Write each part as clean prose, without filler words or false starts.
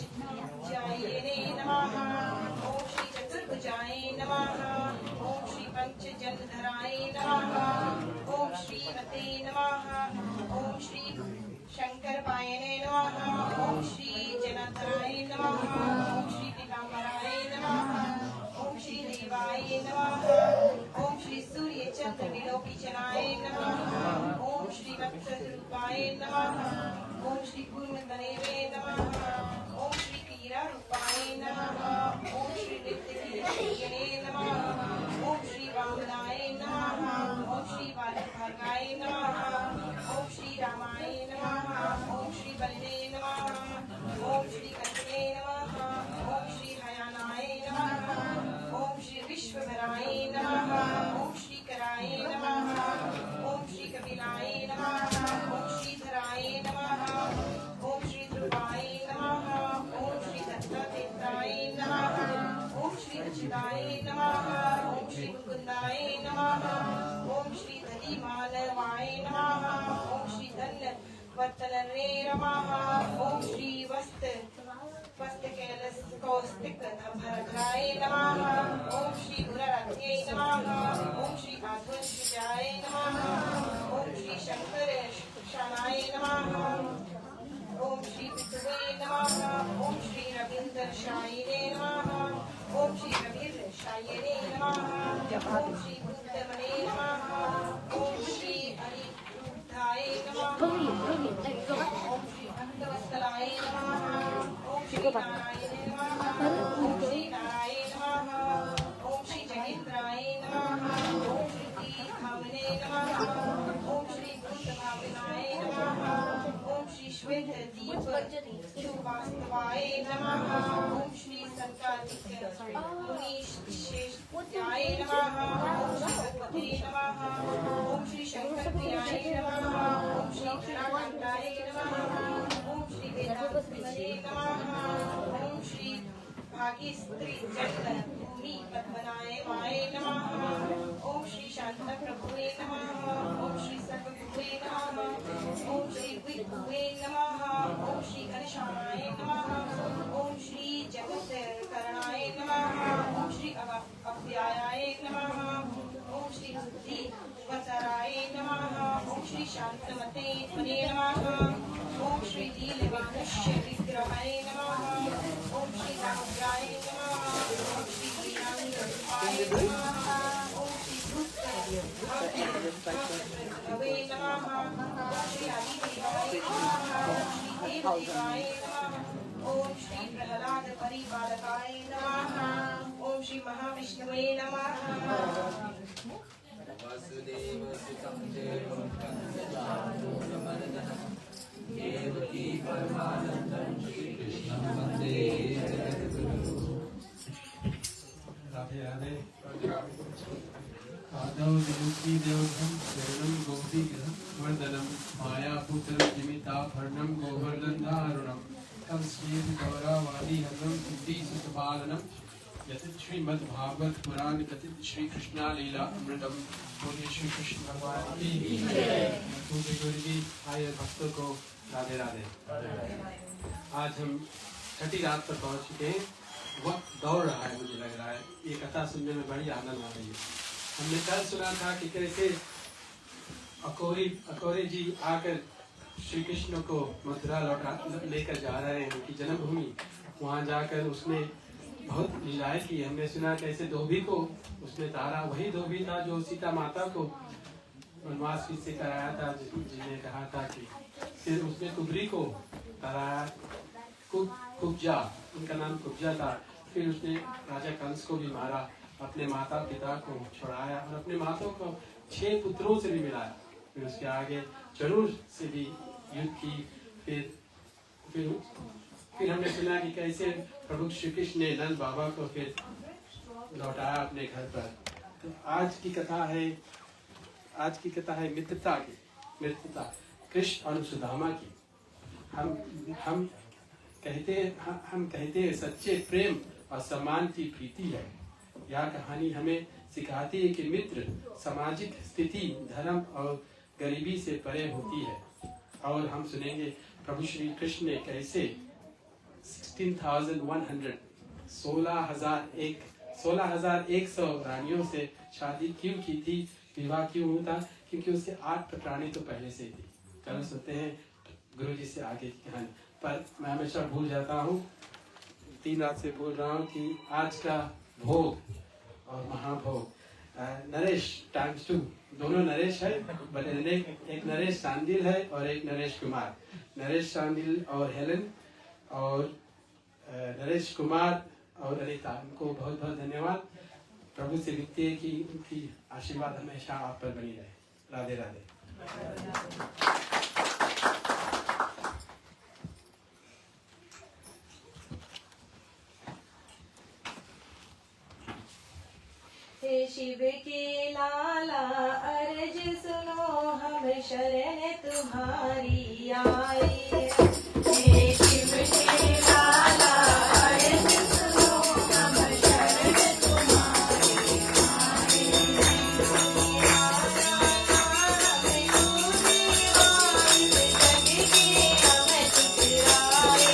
अष्टभुजायै नमः। ओम श्री चतुर्भुजाय नमः। ओम श्री पंचजनधराय नमः। ओम श्रीमते नमः। ओम श्री शंकरपायने नमः। ओम श्री जनार्दनाय नमः। ओम श्री पीताम्बराय नमः। ओम श्री देवाय नमः। ओम श्री सूर्य चंद्र विलोकिचनाय नमः। ओम श्री वत्सरूपाय नमः। ओम श्री पूर्णतनवे नमः। ओम श्री कीरा रूपाय नमः। ओम श्री नित्यकीर्तने नमः। ओम श्री वामनाय नमः। ओम श्री बालभागाय नमः। ओम श्री रामाय नमः। ओम श्री बलवे नमः। ओम श्री कंसने नमः। ओम श्री हयानाय नमः। ओम श्री विश्वभराय नमः। ओम श्री कराय नमः। ओम श्री कपिलाय नमः। ओम श्री धराय नमः। ओम श्री ध्रुवाय नमः। ओम श्री दत्तात्रेयाय नमः। ओम श्री अच्युताय नमः। ओम श्री मुकुंदाय नमः। ओम श्री धनीमानवाय नमः। ओम श्री धन वर्तनरे नमः। ओम श्री वस्त्रकैलस कौस्तिक भरद्राय नमः। ओम श्री गुररत्यै नमः। ओम श्री आध्वर्षजाय नमः। ओम श्री शंकर शानाय नमः। ओम श्री पितृवे नमः। ओम श्री रविंद्रशायिने नमः। ओम श्री रविर्शायिने नमः। ओम श्री बुद्धमने नमः। ओम श्री अनिरुद्धाय नमः। ओम श्री भक्तवत्सलाय नमः। ओम श्री नारायणे नमः। ओम श्री नारायण नमः। ओम श्री जगेंद्राय नमः। ओम श्री तीर्थावने नमः। ओम श्री भूतभावनाय नमः। ओम श्री श्वेत दीप शुभास्तवाय नमः। ओम श्री संकालिक मुनिश्रेष्ठाय नमः। ओम श्री भगवते नमः। ओम श्री शंकर प्रियाय नमः। ओम श्री धराकांताय नमः। ओम श्री वेदांतविदे नमः। ओम श्री भागीस्त्री जगत भूमि पद्मनाय वाय नमः। ओम श्री शांत प्रभुवे नमः। ओम श्री सर्वभुवे नमः। ओम श्री विभुवे नमः। ओम श्री घनश्यामाय नमः। ओम श्री जगत करणाय नमः। ओम श्री अव्ययाय नमः। ओम श्री बुद्धि वसराय नमः। ओम श्री शांतमते त्वने नमः। ओम श्री लीलवानुष्य विग्रहाय नमः। ओम श्री राहुग्राय नमः। ओम श्री वीरांगरूपाय नमः। ओम श्री भवे नमः। ओम श्री आदिदेवाय नमः। ओम श्री देवदेवाय नमः। ओम श्री प्रहलाद परिपालकाय नमः। ओम श्री महाविष्णुवे नमः। वासुदेव सुतं देवं कंसचाणूरमर्दनं देवकी परमानन्दं श्रीकृष्णं वन्दे जगद्गुरुम्। राधे राधे। आदौ देवकी देवघं शरणं गोपीगृहं वर्धनं मायापुत्रं जिमिताभरणं गोवर्धनधारणं तं श्रीगौरवादिहरणं कुन्तीसुतपालनं यत् श्रीमद्भागवत पुराण कथित श्री कृष्णा लीला अमृतम। बोलिए श्री कृष्ण भगवान की जय। आए भक्तों को राधे राधे। आज हम छठी रात पर पहुंच चुके हैं। वक्त दौड़ रहा है, मुझे लग रहा है ये कथा सुनने में बड़ी आनंद आ रही है। हमने कल सुना था कि कैसे अकोरे जी आकर श्री कृष्ण को मथुरा लौटा लेकर जा रहे हैं, उनकी जन्मभूमि। वहां जाकर उसने बहुत लीलाएं की। हमने सुना कैसे धोबी को उसने तारा, वही धोबी था जो सीता माता को वनवास से कराया था, जिसने कहा था कि फिर उसने कुबरी को ताराया। कुब्जा, उनका नाम कुब्जा था। फिर उसने राजा कंस को भी मारा, अपने माता पिता को छुड़ाया और अपने माताओं को 6 पुत्रों से भी मिलाया। फिर उसके आगे जरूर से भी युद्ध की। फिर हमने सुना कि कैसे प्रभु श्री कृष्ण ने नंद बाबा को फिर लौटाया अपने घर पर। तो आज की कथा है मित्रता की, कृष्ण और सुदामा की। हम कहते हैं सच्चे प्रेम और सम्मान की प्रीति है। यह कहानी हमें सिखाती है कि मित्र सामाजिक स्थिति, धर्म और गरीबी से परे होती है। और हम सुनेंगे प्रभु श्री कृष्ण ने कैसे 16,100 16,100 रानियों से शादी क्यों की थी, विवाह क्यों हुआ था? क्योंकि उसके 8 रानी तो पहले से ही थी। कल सुनते हैं गुरुजी से आगे की कहानी, पर मैं हमेशा भूल जाता हूँ, 3 रात से बोल रहा हूँ कि आज का भोग और महाभोग नरेश ×2, दोनों नरेश है, बट एक नरेश चांदिल है और एक नरेश कुमार। नरेश चांदिल और हेलन और नरेश कुमार और अनिता, उनको बहुत बहुत धन्यवाद। प्रभु से विनती है कि उनकी आशीर्वाद हमेशा आप पर बनी रहे। राधे राधे। हे शिव के लाला अर्ज सुनो, हम शरण तुम्हारी आए। हे शिव के लाला अर्ज सुनो, हम शरण तुम्हारी आए। हमें तुझे जग के हमें ठुकराए।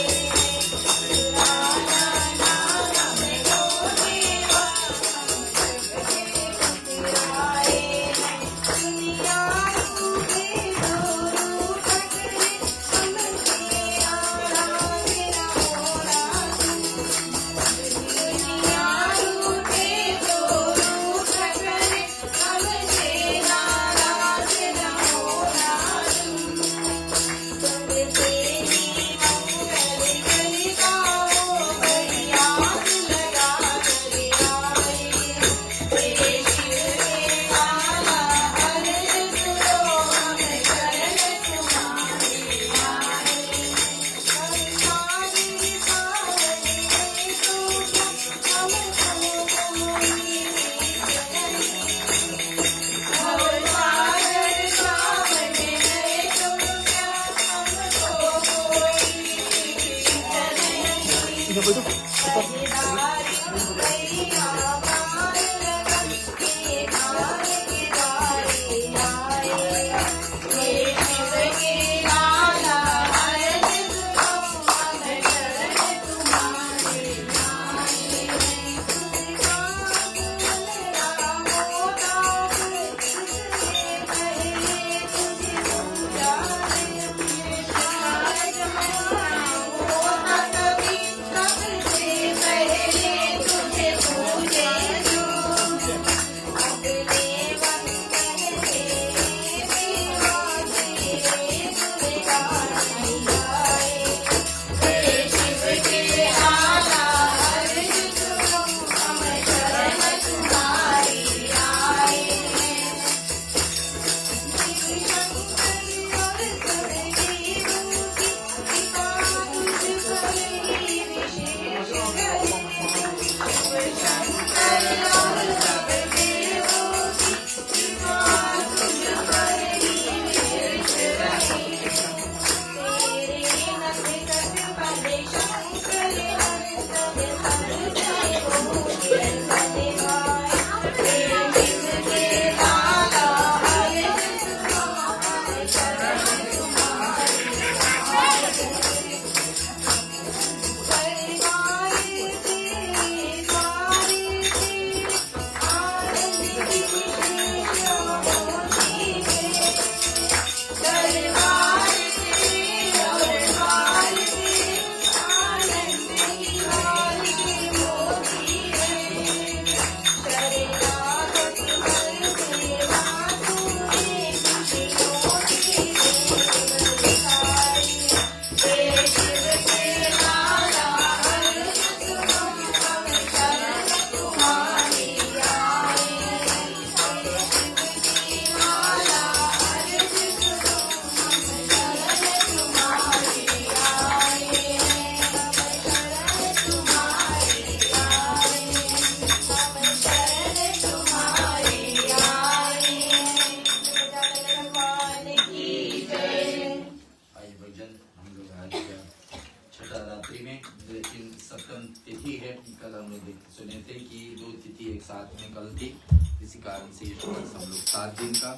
इसी कारण से हम लोग 7 दिन का,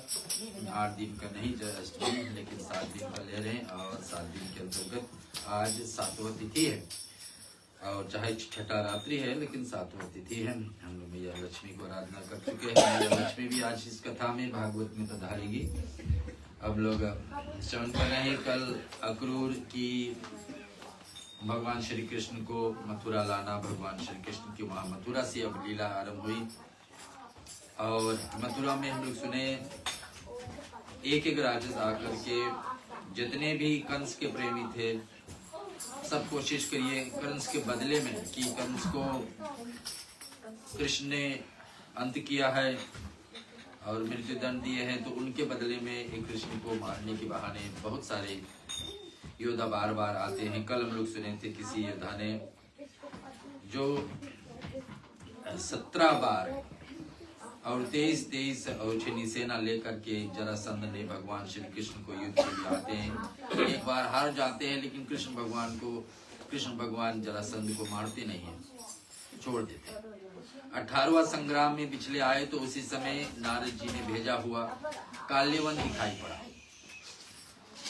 8 दिन का नहीं अष्टमी, लेकिन 7 दिन का ले रहे हैं। और 7 दिन के अंतर्गत आज 7वां तिथि है। और चाहे छठा रात्रि है लेकिन सातवां तिथि है। हम लोग मैया लक्ष्मी को आराधना कर चुके हैं। मैया लक्ष्मी भी आज इस कथा में भागवत में पधारेगी। अब लोग श्रवण कर रहे हैं। कल अक्रूर की भगवान श्री कृष्ण को मथुरा लाना, भगवान श्री कृष्ण की वहाँ मथुरा से अब लीला आरंभ हुई। और मथुरा में हम लोग सुने एक एक राक्षस आकर के जितने भी कंस के प्रेमी थे सब कोशिश करिए कंस के बदले में कि कंस को कृष्ण ने अंत किया है और मृत्यु दंड दिए हैं, तो उनके बदले में एक कृष्ण को मारने के बहाने बहुत सारे योद्धा बार बार आते हैं। कल हम लोग सुने थे किसी योद्धा ने जो 17 बार और 23 और छनी सेना लेकर के जरासंध ने भगवान श्री कृष्ण को युद्ध के लिए आते हैं। एक बार हार जाते हैं लेकिन कृष्ण भगवान जरासंध को मारते नहीं है, छोड़ देते हैं। 18वां संग्राम में पिछले आए तो उसी समय नारद जी ने भेजा हुआ काल्यवन दिखाई पड़ा।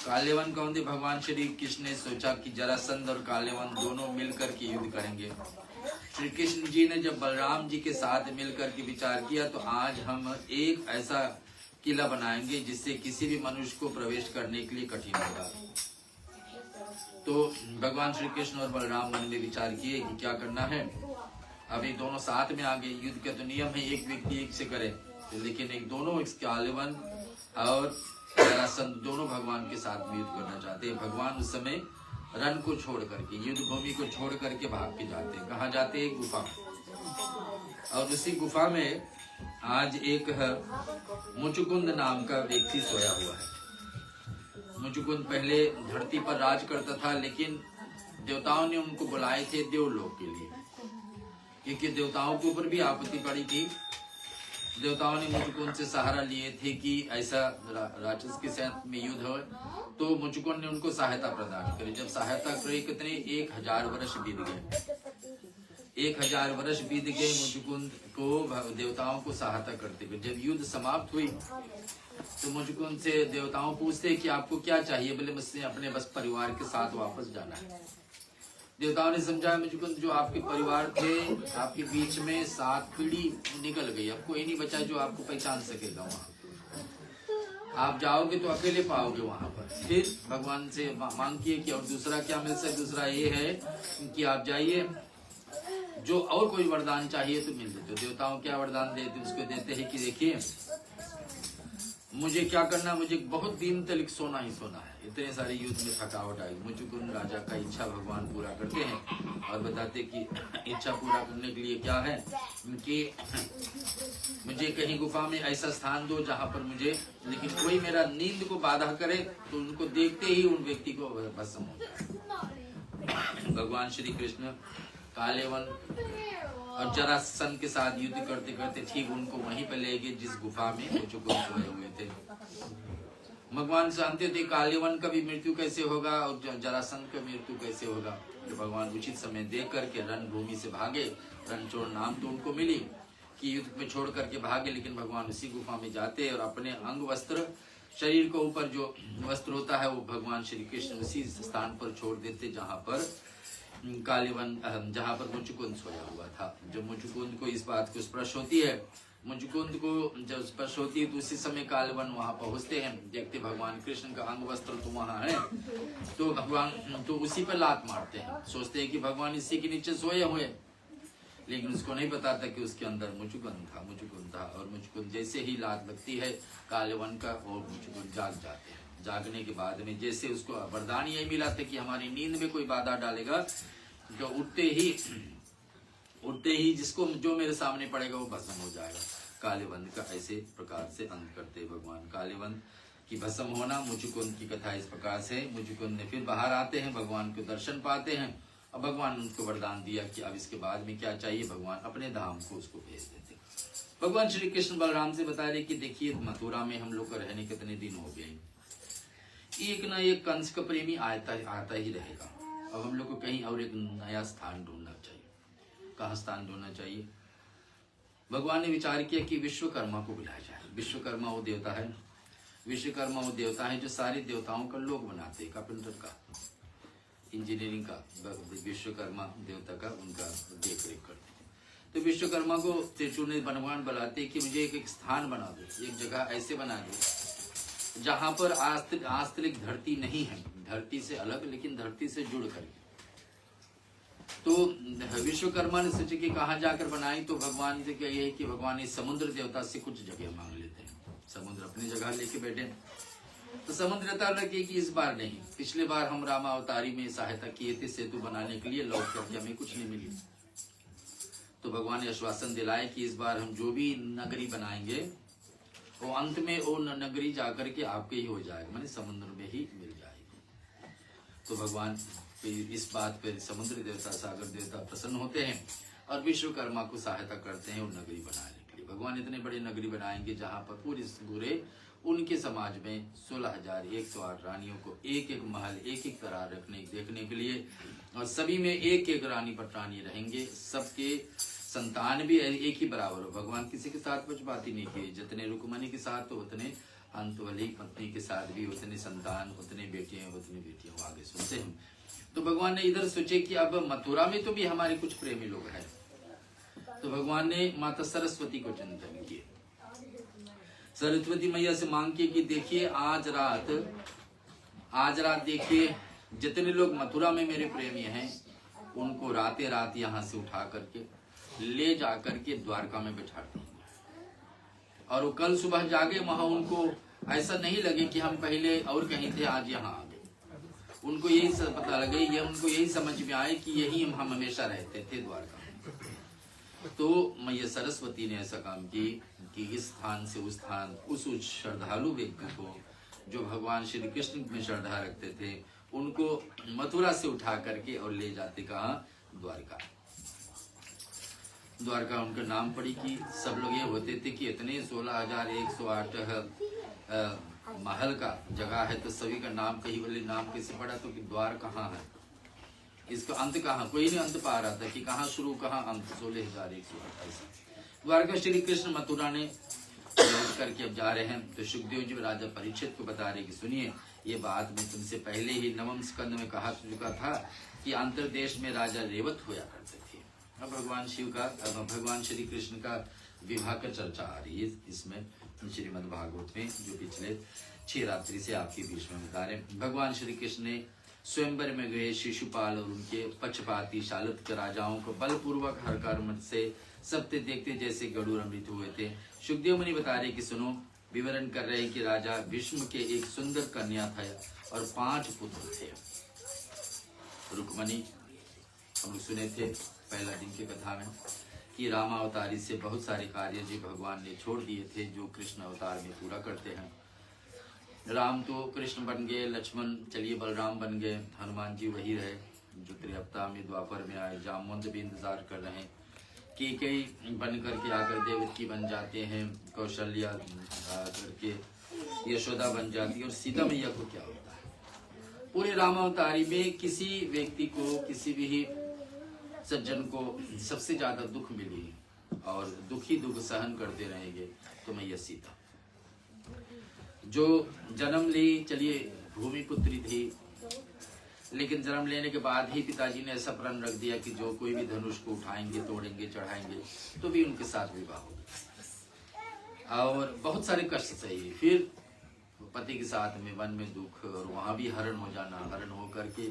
काल्यवन कौन थे? भगवान श्री कृष्ण ने सोचा कि जरासंध और काल्यवन दोनों मिलकर के युद्ध करेंगे। श्री कृष्ण जी ने जब बलराम जी के साथ मिलकर के विचार किया तो आज हम एक ऐसा किला बनाएंगे जिससे किसी भी मनुष्य को प्रवेश करने के लिए कठिन होगा। तो भगवान श्री कृष्ण और बलराम मन में विचार किए कि क्या करना है। अभी दोनों साथ में आ गए। युद्ध का तो नियम है एक व्यक्ति एक से करे, लेकिन एक दोनों काल्यवन और जरासंध दोनों भगवान के साथ में युद्ध करना चाहते हैं। भगवान उस समय रण को छोड़ करके, युद्ध भूमि को छोड़ करके भाग के जाते हैं। कहाँ जाते हैं? गुफा। और उसी गुफा में आज एक मुचुकुंद नाम का व्यक्ति सोया हुआ है। मुचुकुंद पहले धरती पर राज करता था, लेकिन देवताओं ने उनको बुलाए थे देवलोक के लिए, क्योंकि देवताओं के ऊपर भी आपत्ति पड़ी थी। देवताओं ने मुचुकुंद से सहारा लिए थे कि ऐसा राक्षस के साथ में युद्ध हो, तो मुचुकुंद ने उनको सहायता प्रदान करी। जब सहायता करी कितने 1000 वर्ष बीत गए। 1000 वर्ष बीत गए मुचुकुंद को देवताओं को सहायता करते हुए। जब युद्ध समाप्त हुई तो मुचुकुंद से देवताओं पूछते कि आपको क्या चाहिए? बोले मुझसे अपने बस परिवार के साथ वापस जाना है। देवताओं ने समझाया मुचुकुंद जो आपके परिवार थे, आपके बीच में 7 पीढ़ी निकल गई, अब कोई नहीं बचा जो आपको पहचान सकेगा। वहाँ आप जाओगे तो अकेले पाओगे वहाँ पर। फिर भगवान से मांग किए कि और दूसरा क्या मिल सकता? दूसरा ये है कि आप जाइए, जो और कोई वरदान चाहिए तो मिल देते। देवताओं क्या वरदान देते? उसको देते हैं कि देखिए मुझे क्या करना, मुझे बहुत दिन तक सोना ही सोना है। इतने सारे युद्ध में थकावट आई। मुचुकुंद राजा का इच्छा भगवान पूरा करते हैं और बताते कि इच्छा पूरा करने के लिए क्या है कि मुझे कहीं गुफा में ऐसा स्थान दो जहां पर मुझे, लेकिन कोई मेरा नींद को बाधा करे तो उनको देखते ही उन व्यक्ति को भस्म हो जाए। भगवान श्री कृष्ण काल्यवन और जरासंध के साथ युद्ध करते करते ठीक उनको वहीं पर ले गए जिस गुफा में मुचुकुंद सोए हुए थे। भगवान जानते थे काल्यवन का भी मृत्यु कैसे होगा और जरासंध का मृत्यु कैसे होगा। तो भगवान उचित समय देख करके रणभूमि से भागे। रणछोड़ नाम तो उनको मिली कि युद्ध में छोड़ करके भागे, लेकिन भगवान उसी गुफा में जाते और अपने अंग वस्त्र, शरीर के ऊपर जो वस्त्र होता है वो भगवान श्री कृष्ण उसी स्थान पर छोड़ देते जहाँ पर काल्यवन, जहाँ पर मुचुकुंद सोया हुआ था। जब मुचुकुंद को इस बात को स्पर्श होती है, मुचुकुंद को जब स्पर्श होती है तो उसी समय काल्यवन वहाँ पहुँचते हैं। देखते भगवान कृष्ण का अंग वस्त्र तो वहाँ है, तो भगवान तो उसी पर लात मारते हैं। सोचते हैं कि भगवान इसी के नीचे सोए हुए, लेकिन उसको नहीं पता था कि उसके अंदर मुचुकुंद था। और मुचुकुंद जैसे ही लात लगती है काल्यवन का, और मुचुकुंद जाग जाते हैं। जागने के बाद में जैसे उसको वरदान यही मिला था कि हमारी नींद में कोई बाधा डालेगा तो उठते ही जिसको जो मेरे सामने पड़ेगा वो भस्म हो जाएगा। काल्यवन का ऐसे प्रकार से अंत करते भगवान। काल्यवन की भस्म होना, मुचुकुंद की कथा इस प्रकार से। मुचुकुंद ने फिर बाहर आते हैं, भगवान को दर्शन पाते हैं। अब भगवान ने उनको वरदान दिया कि अब इसके बाद में क्या चाहिए, भगवान अपने धाम को उसको भेज देते। भगवान श्री कृष्ण बलराम से बता रहे कि देखिए मथुरा में हम लोग का रहने कितने दिन हो गए, एक ना एक कंस का प्रेमी आता ही रहेगा। अब हम लोग को कहीं और एक नया स्थान ढूंढना चाहिए। कहाँ स्थान ढूंढना चाहिए? भगवान ने विचार किया कि विश्वकर्मा को बुलाया जाए। विश्वकर्मा वो देवता है, विश्वकर्मा वो देवता है जो सारे देवताओं का लोक बनाते हैं, कारपेंटर का। इंजीनियरिंग का विश्वकर्मा देवता का उनका देख रेख करते हैं। तो विश्वकर्मा को त्रिशूल ने भगवान बुलाते कि मुझे एक स्थान बना दो, एक जगह ऐसे बना दो जहां पर आस्तिक धरती नहीं है, धरती से अलग लेकिन धरती से जुड़ करके। तो विश्वकर्मा ने सोचे कि कहाँ जाकर बनाई, तो भगवान से क्या है कि भगवान इस समुद्र देवता से कुछ जगह मांग लेते हैं। समुद्र अपनी जगह लेके बैठे, तो समुद्र देवता लगे कि इस बार नहीं, पिछले बार हम रामावतारी में सहायता किए थे सेतु बनाने के लिए, लौट करके हमें कुछ नहीं मिली। तो भगवान ने आश्वासन दिलाए कि इस बार हम जो भी नगरी बनाएंगे वो अंत में वो नगरी जाकर के आपके ही हो जाएगा, माने समुद्र में ही मिल जाएगी। तो भगवान इस बात पर समुद्र देवता सागर देवता प्रसन्न होते हैं और विश्वकर्मा को सहायता करते हैं वो नगरी बनाने के लिए। भगवान इतने बड़े नगरी बनाएंगे जहां पर पूरे उनके समाज में 16,108 रानियों को एक एक महल एक एक तरह देखने के लिए, और सभी में एक एक रानी पटरानी रहेंगे, सबके संतान भी एक ही बराबर हो। भगवान किसी के साथ पक्षपाती नहीं किए, जितने रुक्मणी के साथ तो उतने अंतवली पत्नी के साथ भी उतने संतान, उतने बेटियां उतनी बेटियां। आगे सुनते हैं। तो भगवान ने इधर सोचे कि अब मथुरा में तो भी हमारे कुछ प्रेमी लोग हैं, तो भगवान ने माता सरस्वती को चिंतन किए। सरस्वती मैया से मांग के कि देखिए आज रात देखिए जितने लोग मथुरा में मेरे प्रेमी हैं उनको राते रात यहाँ से उठा करके ले जा करके द्वारका में बैठा देंगे, और वो कल सुबह जागे वहां उनको ऐसा नहीं लगे कि हम पहले और कहीं थे आज यहाँ आ गए। उनको यही पता लगे, ये उनको यही समझ में आए कि यही हम हमेशा रहते थे द्वारका में। तो मैया सरस्वती ने ऐसा काम की कि इस स्थान से उस स्थान उस श्रद्धालु व्यक्ति को जो भगवान श्री कृष्ण में श्रद्धा रखते थे उनको मथुरा से उठा करके और ले जाते कहा द्वारका। द्वारका उनका नाम पड़ी कि सब लोग ये होते थे कि इतने 16,108 महल का जगह है, तो सभी का नाम कहीं वाले नाम कैसे पड़ा, तो कि द्वार कहाँ है, इसका अंत कहाँ, कोई नहीं अंत पा रहा था कि कहाँ शुरू कहाँ अंत। 16,108 द्वारका श्री कृष्ण मथुरा ने लौट करके अब जा रहे हैं। तो सुखदेव जी राजा परीक्षित को बता रहे कि सुनिए ये बात मैं तुमसे पहले ही नवम स्कंद में कहा चुका था कि अंतरदेश में राजा रेवत हुआ करते थे। अब भगवान श्री कृष्ण का विवाह का चर्चा आ रही है इसमें श्रीमद् भागवत में, जो पिछले 6 रात्रि से आपके बीच में बता रहे। भगवान श्री कृष्ण ने स्वयंवर में गए शिशुपाल और उनके पक्षपाती शालत के राजाओं को बलपूर्वक हर कर्म से सबते देखते जैसे गरुड़ अमृत हुए थे। सुखदेव मुनि बता रहे कि सुनो, विवरण कर रहे कि राजा भीष्म के एक सुंदर कन्या था और 5 पुत्र थे। रुक्मणी हम लोग सुने थे पहला दिन की कथा में कि रामावतारी से बहुत सारे कार्य जी भगवान ने छोड़ दिए थे जो कृष्ण अवतार में पूरा करते हैं। राम तो कृष्ण बन गए, लक्ष्मण चलिए बलराम बन गए, हनुमान जी वही रहे जो त्रेता में द्वापर में आए, जामवंत भी इंतजार कर रहे हैं, कई बन करके आकर देवकी बन जाते हैं, कौशल्या करके यशोदा बन जाती है, और सीता मैया को क्या होता है। पूरे रामावतारी में किसी व्यक्ति को, किसी भी सज्जन को सबसे ज्यादा दुख मिली और दुखी दुख सहन करते रहेंगे तो मैया सीता, जो जन्म ली, चलिए भूमि पुत्री थी, लेकिन जन्म लेने के बाद ही पिताजी ने ऐसा प्रण रख दिया कि जो कोई भी धनुष को उठाएंगे, तोड़ेंगे, चढ़ाएंगे तो भी उनके साथ विवाह होगा, और बहुत सारे कष्ट सही। फिर पति के साथ में वन में दुख, और वहां भी हरण हो जाना, हरण हो करके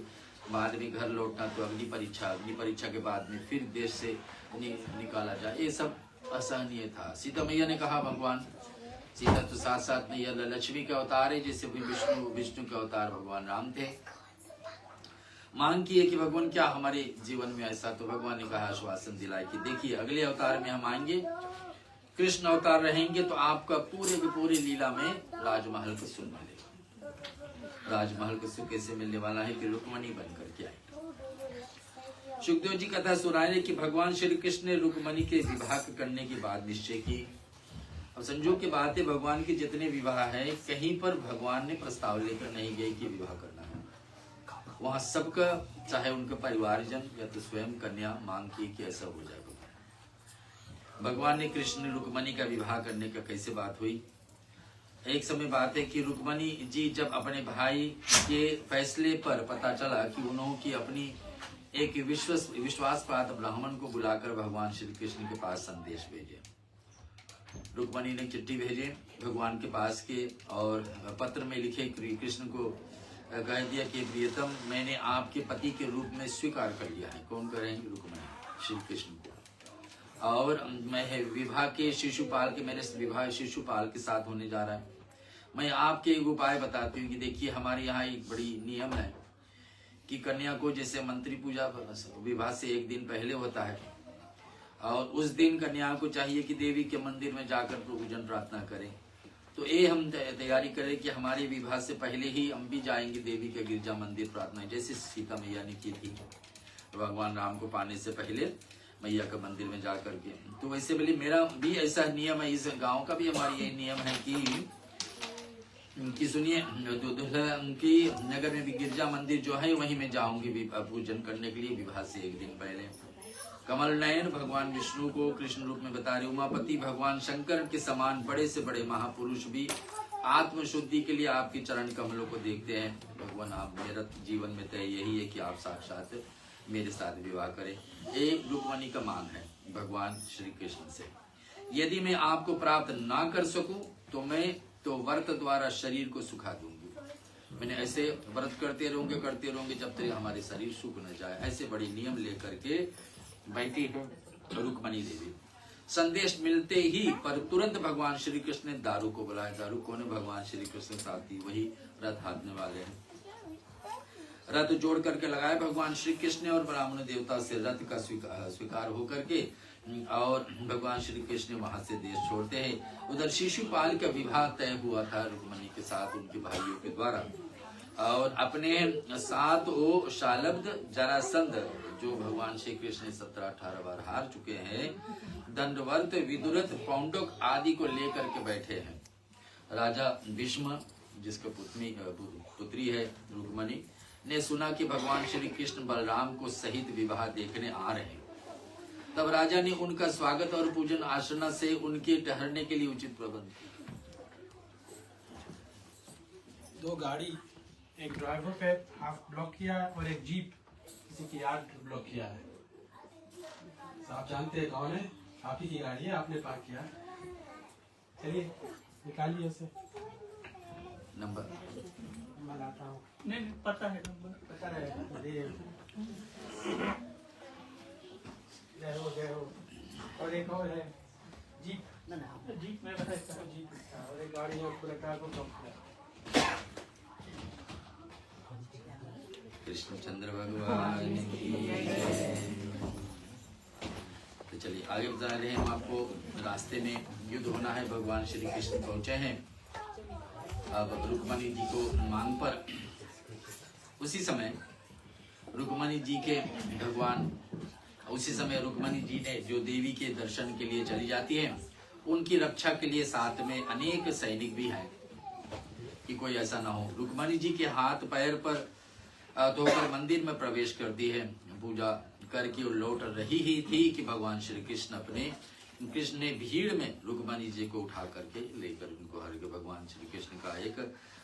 बाद में घर लौटना, तो अग्नि परीक्षा के बाद में फिर देश से निकाला जाए, ये सब असहनीय था। सीता मैया ने कहा भगवान सीता तो साथ साथ में यह लक्ष्मी का अवतार है, जैसे विष्णु का अवतार भगवान राम थे। मांग की है कि भगवान क्या हमारे जीवन में ऐसा, तो भगवान ने कहा, आश्वासन दिलाए कि देखिए अगले अवतार में हम आएंगे, कृष्ण अवतार रहेंगे, तो आपका पूरे के पूरे लीला में राजमहल का सुख मिलेगा। राजमहल का सुख कैसे मिलने वाला है कि रुक्मणी बन करके आए। सुखदेव जी कथा सुनाए कि भगवान श्री कृष्ण ने रुक्मणी के विवाह करने के बाद निश्चय की। अब संजोग की बात है, भगवान के जितने विवाह है कहीं पर भगवान ने प्रस्ताव लेकर नहीं गए कि विवाह करना है, वहां सबका, चाहे उनका परिवारजन या तो स्वयं कन्या मांग की कि ऐसा हो जाएगा। भगवान ने कृष्ण रुक्मणी का विवाह करने का कैसे बात हुई, एक समय बात है कि रुक्मणी जी जब अपने भाई के फैसले पर पता चला कि उन्होंने अपनी एक विश्वास पात्र ब्राह्मण को बुलाकर भगवान श्री कृष्ण के पास संदेश भेजे। रुक्मणी ने चिट्ठी भेजे भगवान के पास के और पत्र में लिखे कृष्ण को कह दिया कि प्रियतम, मैंने आपके पति के रूप में स्वीकार कर लिया है। कौन करेंगे? रुक्मणी श्री कृष्ण को। और मैं विवाह के शिशुपाल के मेरे विवाह शिशुपाल के साथ होने जा रहा है। मैं आपके एक उपाय बताती हूँ कि देखिए, हमारे यहाँ एक बड़ी नियम है कि कन्या को जैसे मंत्री पूजा विवाह से एक दिन पहले होता है, और उस दिन कन्या को चाहिए कि देवी के मंदिर में जाकर पूजन प्रार्थना करें। तो ये हम तैयारी करें कि हमारे विवाह से पहले ही हम भी जाएंगे देवी के गिरजा मंदिर प्रार्थना, जैसे सीता मैया ने की थी भगवान राम को पाने से पहले मैया के मंदिर में जाकर के। तो वैसे बोले मेरा भी ऐसा नियम है, इस गांव का भी हमारी यही नियम है कि सुनिए, उनकी नगर में भी गिरजा मंदिर जो है वहीं में जाऊंगी पूजन करने के लिए विवाह से एक दिन पहले। कमल नयन भगवान विष्णु को कृष्ण रूप में बता रहे। उमापति भगवान शंकर के समान बड़े से बड़े महापुरुष भी आत्म शुद्धि के लिए आपके चरण कमलों को देखते हैं। भगवान, आप मेरा जीवन में तय यही है कि आप साक्षात मेरे साथ विवाह करें। एक रुक्मणी का मांग है भगवान श्री कृष्ण से, यदि मैं आपको प्राप्त ना कर सकूं तो मैं व्रत द्वारा शरीर को सुखा दूंगी। मैंने ऐसे व्रत करते रहूंगे जब तक हमारे शरीर सूख न जाए। ऐसे बड़े नियम लेकर के बैठी है रुक्मणी देवी। संदेश मिलते ही पर तुरंत भगवान श्री कृष्ण ने दारू को बुलाया। दारू कौन है? भगवान श्री कृष्ण साथी, वही रथ हाथने वाले हैं। रथ जोड़ करके लगाए भगवान श्री कृष्ण और ब्राह्मण देवता से रथ का स्वीकार होकर के, और भगवान श्री कृष्ण वहां से देश छोड़ते हैं। उधर शिशुपाल का विवाह तय हुआ था रुक्मणी के साथ उनके भाइयों के द्वारा, और अपने साथ वो शालब्ध जरासंध जो भगवान श्री कृष्ण 17-18 बार हार चुके हैं, दंडवर्त विदुरथ पौंडक आदि को लेकर के बैठे हैं। राजा भीष्म जिसका पुत्री है रुक्मणी ने सुना कि भगवान श्री कृष्ण बलराम को सहित विवाह देखने आ रहे हैं। तब राजा ने उनका स्वागत और पूजन आसना से उनके ठहरने के लिए उचित प्रबंध किया। 2 गाड़ी, एक ड्राइवर पे हाफ ब्लॉक किया और एक जीप किसी की यार्ड ब्लॉक किया है। तो आप जानते हैं कौन है? आप ही की गाड़ी है, आपने पार्क किया। चलिए निकालिए उसे। नंबर मैं लाता हूँ। नहीं पता है नंबर, पता है। जय हो। और एक और है जीप। जीप में बताया जीप और एक गाड़ी है पूरा कार्गो कंपनी। कृष्णचंद्र भगवान की जय। तो चलिए आगे बता रहे हैं हम आपको। रास्ते में युद्ध होना है, भगवान श्री कृष्ण पहुंचे हैं अब रुक्मणी जी को मांग पर। उसी समय रुक्मणी जी ने जो देवी के दर्शन के लिए चली जाती है, उनकी रक्षा के लिए साथ में अनेक सैनिक भी हैं कि कोई ऐसा ना हो। रुक्मणी जी के हाथ पैर पर धोकर मंदिर में प्रवेश करती है। पूजा करके लौट रही ही थी कि भगवान श्री कृष्ण ने भीड़ में रुक्मणी जी को उठा करके लेकर उनको हर के। भगवान श्री कृष्ण का एक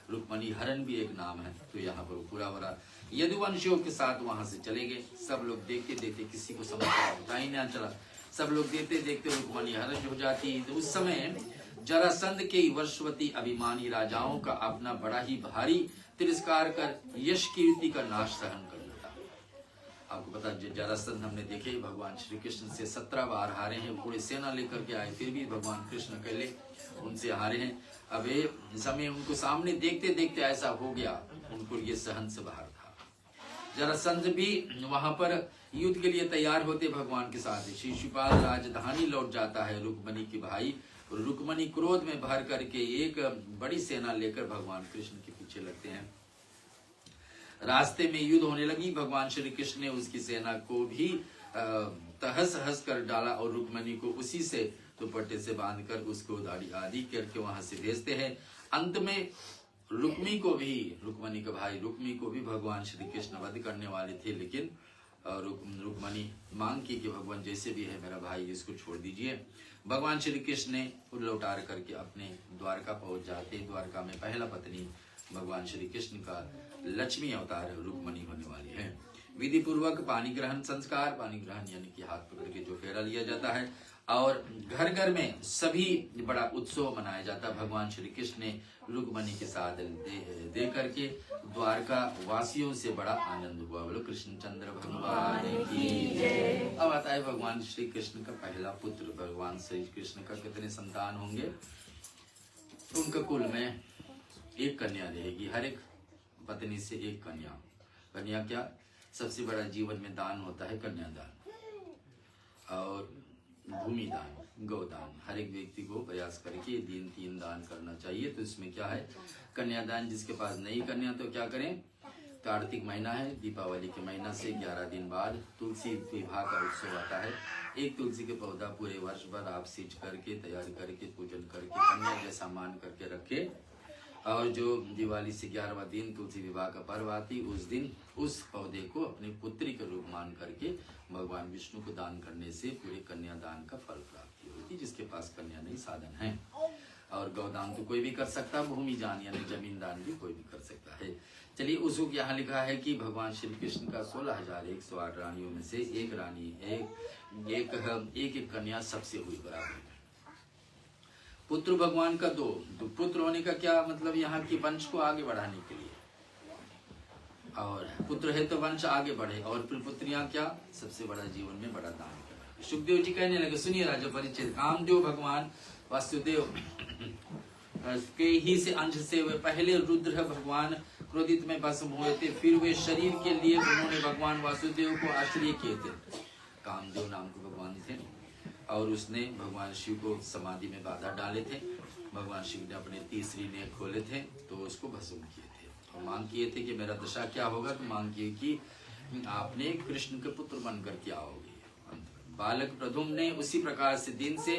रुक्मणी हरण भी एक नाम है। तो यहाँ पर पूरा बड़ा यदुवंशियों के साथ वहां से चले गए। सब लोग देखते देखते, किसी को समझ पता ही नहीं चला, सब लोग देखते देखते रुक्मणी हरण हो जाती। तो उस समय जरासंध के वर्षवती अभिमानी राजाओं का अपना बड़ा ही भारी तिरस्कार कर यश कीर्ति का नाश सहन कर लेता। आपको पता जरासंध हमने देखे भगवान श्री कृष्ण से 17 बार हारे हैं। पूरी सेना लेकर के आए, फिर भी भगवान कृष्ण अकेले उनसे हारे हैं। अब ये समय उनको सामने देखते देखते ऐसा हो गया, उनको ये सहन से बाहर था। जरासंध भी वहां पर युद्ध के लिए तैयार होते भगवान के साथ। शिशुपाल राजधानी लौट जाता है। रुक्मणी के भाई रुक्मणी क्रोध में भर करके एक बड़ी सेना लेकर भगवान कृष्ण के पीछे लगते हैं। रास्ते में युद्ध होने लगी। भगवान श्री कृष्ण ने उसकी सेना को भी तहस हस कर डाला और रुक्मणी को उसी से दुपट्टे से बांधकर उसको दाढ़ी आदि करके वहां से भेजते हैं। अंत में रुक्मणी का भाई रुक्मी को भी भगवान श्री कृष्ण वध करने वाले थे, लेकिन और रुक्मणी मांग की कि भगवान जैसे भी है मेरा भाई इसको छोड़ दीजिए। भगवान श्री कृष्ण ने लौटार करके अपने द्वारका पहुंच जाते। द्वारका में पहला पत्नी भगवान श्री कृष्ण का लक्ष्मी अवतार रुक्मणी होने वाली है। विधि पूर्वक पानी ग्रहण संस्कार, पानी ग्रहण यानी कि हाथ पकड़ के जो फेरा लिया जाता है, और घर घर में सभी बड़ा उत्सव मनाया जाता है। भगवान श्री कृष्ण ने रुक्मणी के साथ दे करके द्वारका वासियों से बड़ा आनंद हुआ। बोलो कृष्णचंद्र भगवान की जय। अब आता है भगवान श्री कृष्ण का पहला पुत्र। भगवान श्री कृष्ण का कितने संतान होंगे? उनका कुल में एक कन्या रहेगी, हर एक पत्नी से एक कन्या। कन्या क्या सबसे बड़ा जीवन में दान होता है, कन्यादान और भूमि दान, गौदान। हर एक व्यक्ति को प्रयास करके दिन 3 दान करना चाहिए। तो इसमें क्या है, कन्यादान। जिसके पास नहीं कन्या तो क्या करें, कार्तिक महीना है, दीपावली के महीना से 11 दिन बाद तुलसी विवाह का उत्सव आता है। एक तुलसी के पौधा पूरे वर्ष भर आप सींच करके तैयार करके पूजन करके कन्या जैसा मान करके रखे, और जो दिवाली से 11वां दिन तुलसी विवाह का पर्व आती, उस दिन उस पौधे को अपनी पुत्री के रूप मान करके भगवान विष्णु को दान करने से पूरे कन्यादान का फल प्राप्ति होती। जिसके पास कन्या नहीं साधन है। और गौदान तो कोई भी कर सकता, भूमि दान यानी जमीन दान भी कोई भी कर सकता है। चलिए उसको यहाँ लिखा है कि भगवान श्री कृष्ण का 16,108 रानियों में से एक रानी एक कन्या सबसे हुई बराबर। पुत्र भगवान का 2 पुत्र होने का क्या मतलब, यहाँ की वंश को आगे बढ़ाने के लिए, और पुत्र है तो वंश आगे बढ़े, और फिर पुत्रियां क्या सबसे बड़ा जीवन में बड़ा दान करें। सुखदेव जी कहने लगे, सुनिए राजा परीक्षित, कामदेव भगवान वासुदेव के ही से अंश से वे पहले रुद्र भगवान क्रोधित में भस्म हुए थे, फिर वे शरीर के लिए उन्होंने भगवान वासुदेव को आश्रय किए थे। कामदेव नाम के भगवान थे, और उसने भगवान शिव को समाधि में बाधा डाले थे। भगवान शिव ने अपने तीसरी नेत्र खोले थे तो उसको भस्म किए थे, और मांग किए थे कि मेरा दशा क्या होगा, तो मांग किए कि आपने कृष्ण के पुत्र बनकर के आओगे। बालक प्रद्युम्न ने उसी प्रकार से दिन से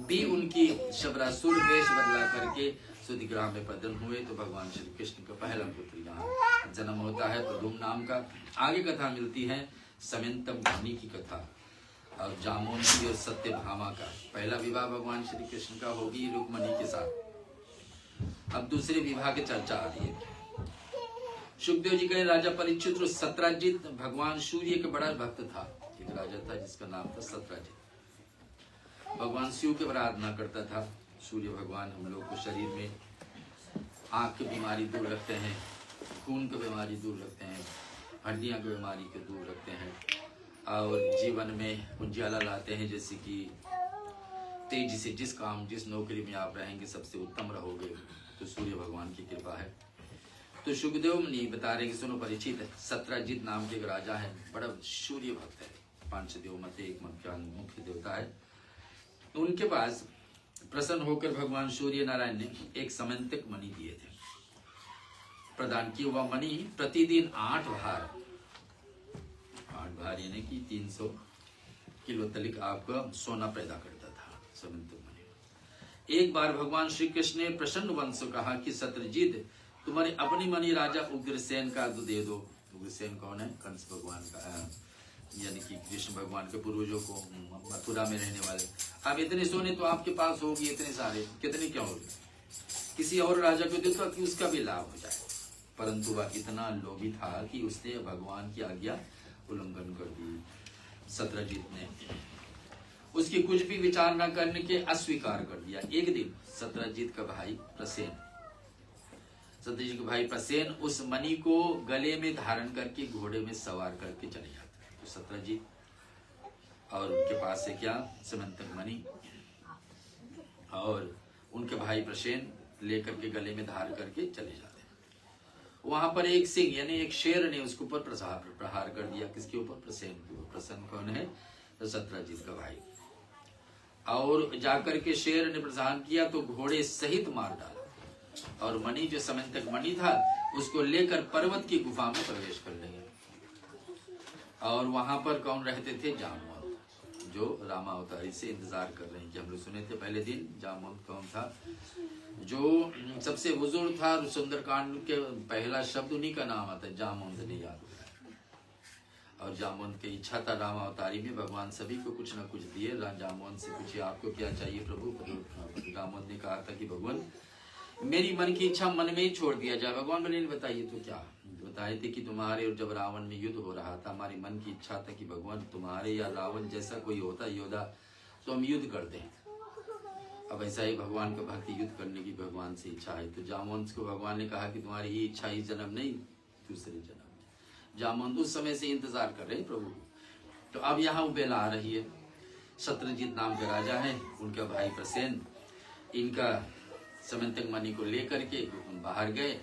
भी उनकी शबरासुर वेश बदला करके सुधिग्राम में प्रद्युम्न हुए। तो भगवान श्री कृष्ण का पहला पुत्र यहाँ जन्म होता है प्रद्युम्न नाम का। आगे कथा मिलती है समंतक मुनि की कथा, और जामवंती और सत्यभामा का पहला विवाह भगवान श्री कृष्ण का होगी रुक्मणी के साथ। अब दूसरे विवाह की चर्चा आ रही है। सुखदेव जी कहे, राजा परीक्षित और सत्राजित भगवान सूर्य का बड़ा भक्त था। एक राजा था जिसका नाम था सत्राजित। भगवान शिव की आराधना करता था। सूर्य भगवान हम लोग को शरीर में आंख की बीमारी दूर रखते हैं, खून की बीमारी दूर रखते हैं, हड्डियां की बीमारी को दूर रखते हैं, और जीवन में उज्ज्वला लाते हैं। जैसे कि तेजी से जिस काम जिस नौकरी में आप रहेंगे सबसे उत्तम रहोगे, तो सूर्य भगवान की कृपा है। तो सुखदेव मुनि बता रहे कि सुनो परीक्षित, सत्राजित नाम के एक राजा है, बड़ा सूर्य भक्त है, 5 देव में एक मुख्य देवता है। तो उनके पास प्रसन्न होकर भगवान सूर्य नारायण ने एक समंतक मणि दिए थे, प्रदान किया हुआ मणि प्रतिदिन 8 भार यानी कि 300 किलो तलिक आपका सोना पैदा करता था समंतक मणि। एक बार भगवान श्री कृष्ण ने प्रसन्न वंश से कहा कि सत्रजीत, तुम्हारी अपनी मणि राजा उग्रसेन का दे दो। उग्रसेन कौन है? कंस भगवान का, यानी कि कृष्ण भगवान के पूर्वजों को मथुरा में रहने वाले। अब इतने सोने तो आपके पास होगी, इतने सारे, कितने क्या होगी, किसी और राजा को दे तो कि उसका भी लाभ हो जाए। परंतु वह इतना लोभी था कि उसने भगवान की आज्ञा उल्लंघन कर दी। सत्रजीत ने उसकी कुछ भी विचार न करने के अस्वीकार कर दिया। एक दिन सत्रजीत का भाई प्रसेन उस मणि को गले में धारण करके घोड़े में सवार करके चले जाते हैं। तो सत्रजीत और उनके पास से क्या समंतक मणि, और उनके भाई प्रसेन लेकर के गले में धार करके चले जाते हैं। वहां पर एक सिंह यानी एक शेर ने उसके ऊपर प्रहार कर दिया। किसके ऊपर? प्रसेन के ऊपर। प्रसेन कौन है? तो सत्रजीत का भाई। और जाकर के शेर ने प्रहार किया तो घोड़े सहित मार डाला, और मणि जो समंतक मणि था उसको लेकर पर्वत की गुफा में प्रवेश कर लेंगे। और वहां पर कौन रहते थे? जामवंत, जो रामावतारी से इंतजार कर रहे हैं। कि हम लोग सुने थे पहले दिन, जामवंत कौन था? जो सबसे बुजुर्ग था। सुंदरकांड के पहला शब्द उन्हीं का नाम आता है, जामवंत ने याद। और जामवंत की इच्छा था राम अवतारी में भगवान सभी को कुछ न कुछ दिए। जामवंत से पूछिए आपको क्या चाहिए प्रभु। जामवंत ने कहा था कि भगवान मेरी मन की इच्छा मन में ही छोड़ दिया जाए। भगवान बोले बताइए तो क्या। बताए थे कि तुम्हारे और जब रावण में युद्ध हो रहा था हमारी मन की इच्छा था कि भगवान तुम्हारे या रावण जैसा कोई होता योद्धा तो हम युद्ध करते हैं। अब ऐसा ही भगवान का भक्ति युद्ध करने की भगवान से इच्छा है। तो जामवंत को भगवान ने कहा कि तुम्हारी ये इच्छा इस जन्म नहीं दूसरे जन्म में। जामवंत उस समय से इंतजार कर रहे हैं प्रभु। तो अब यहाँ बेला आ रही है। शत्रुजीत नाम के राजा है, उनका भाई प्रसेन इनका समंतक मणि को लेकर के बाहर गए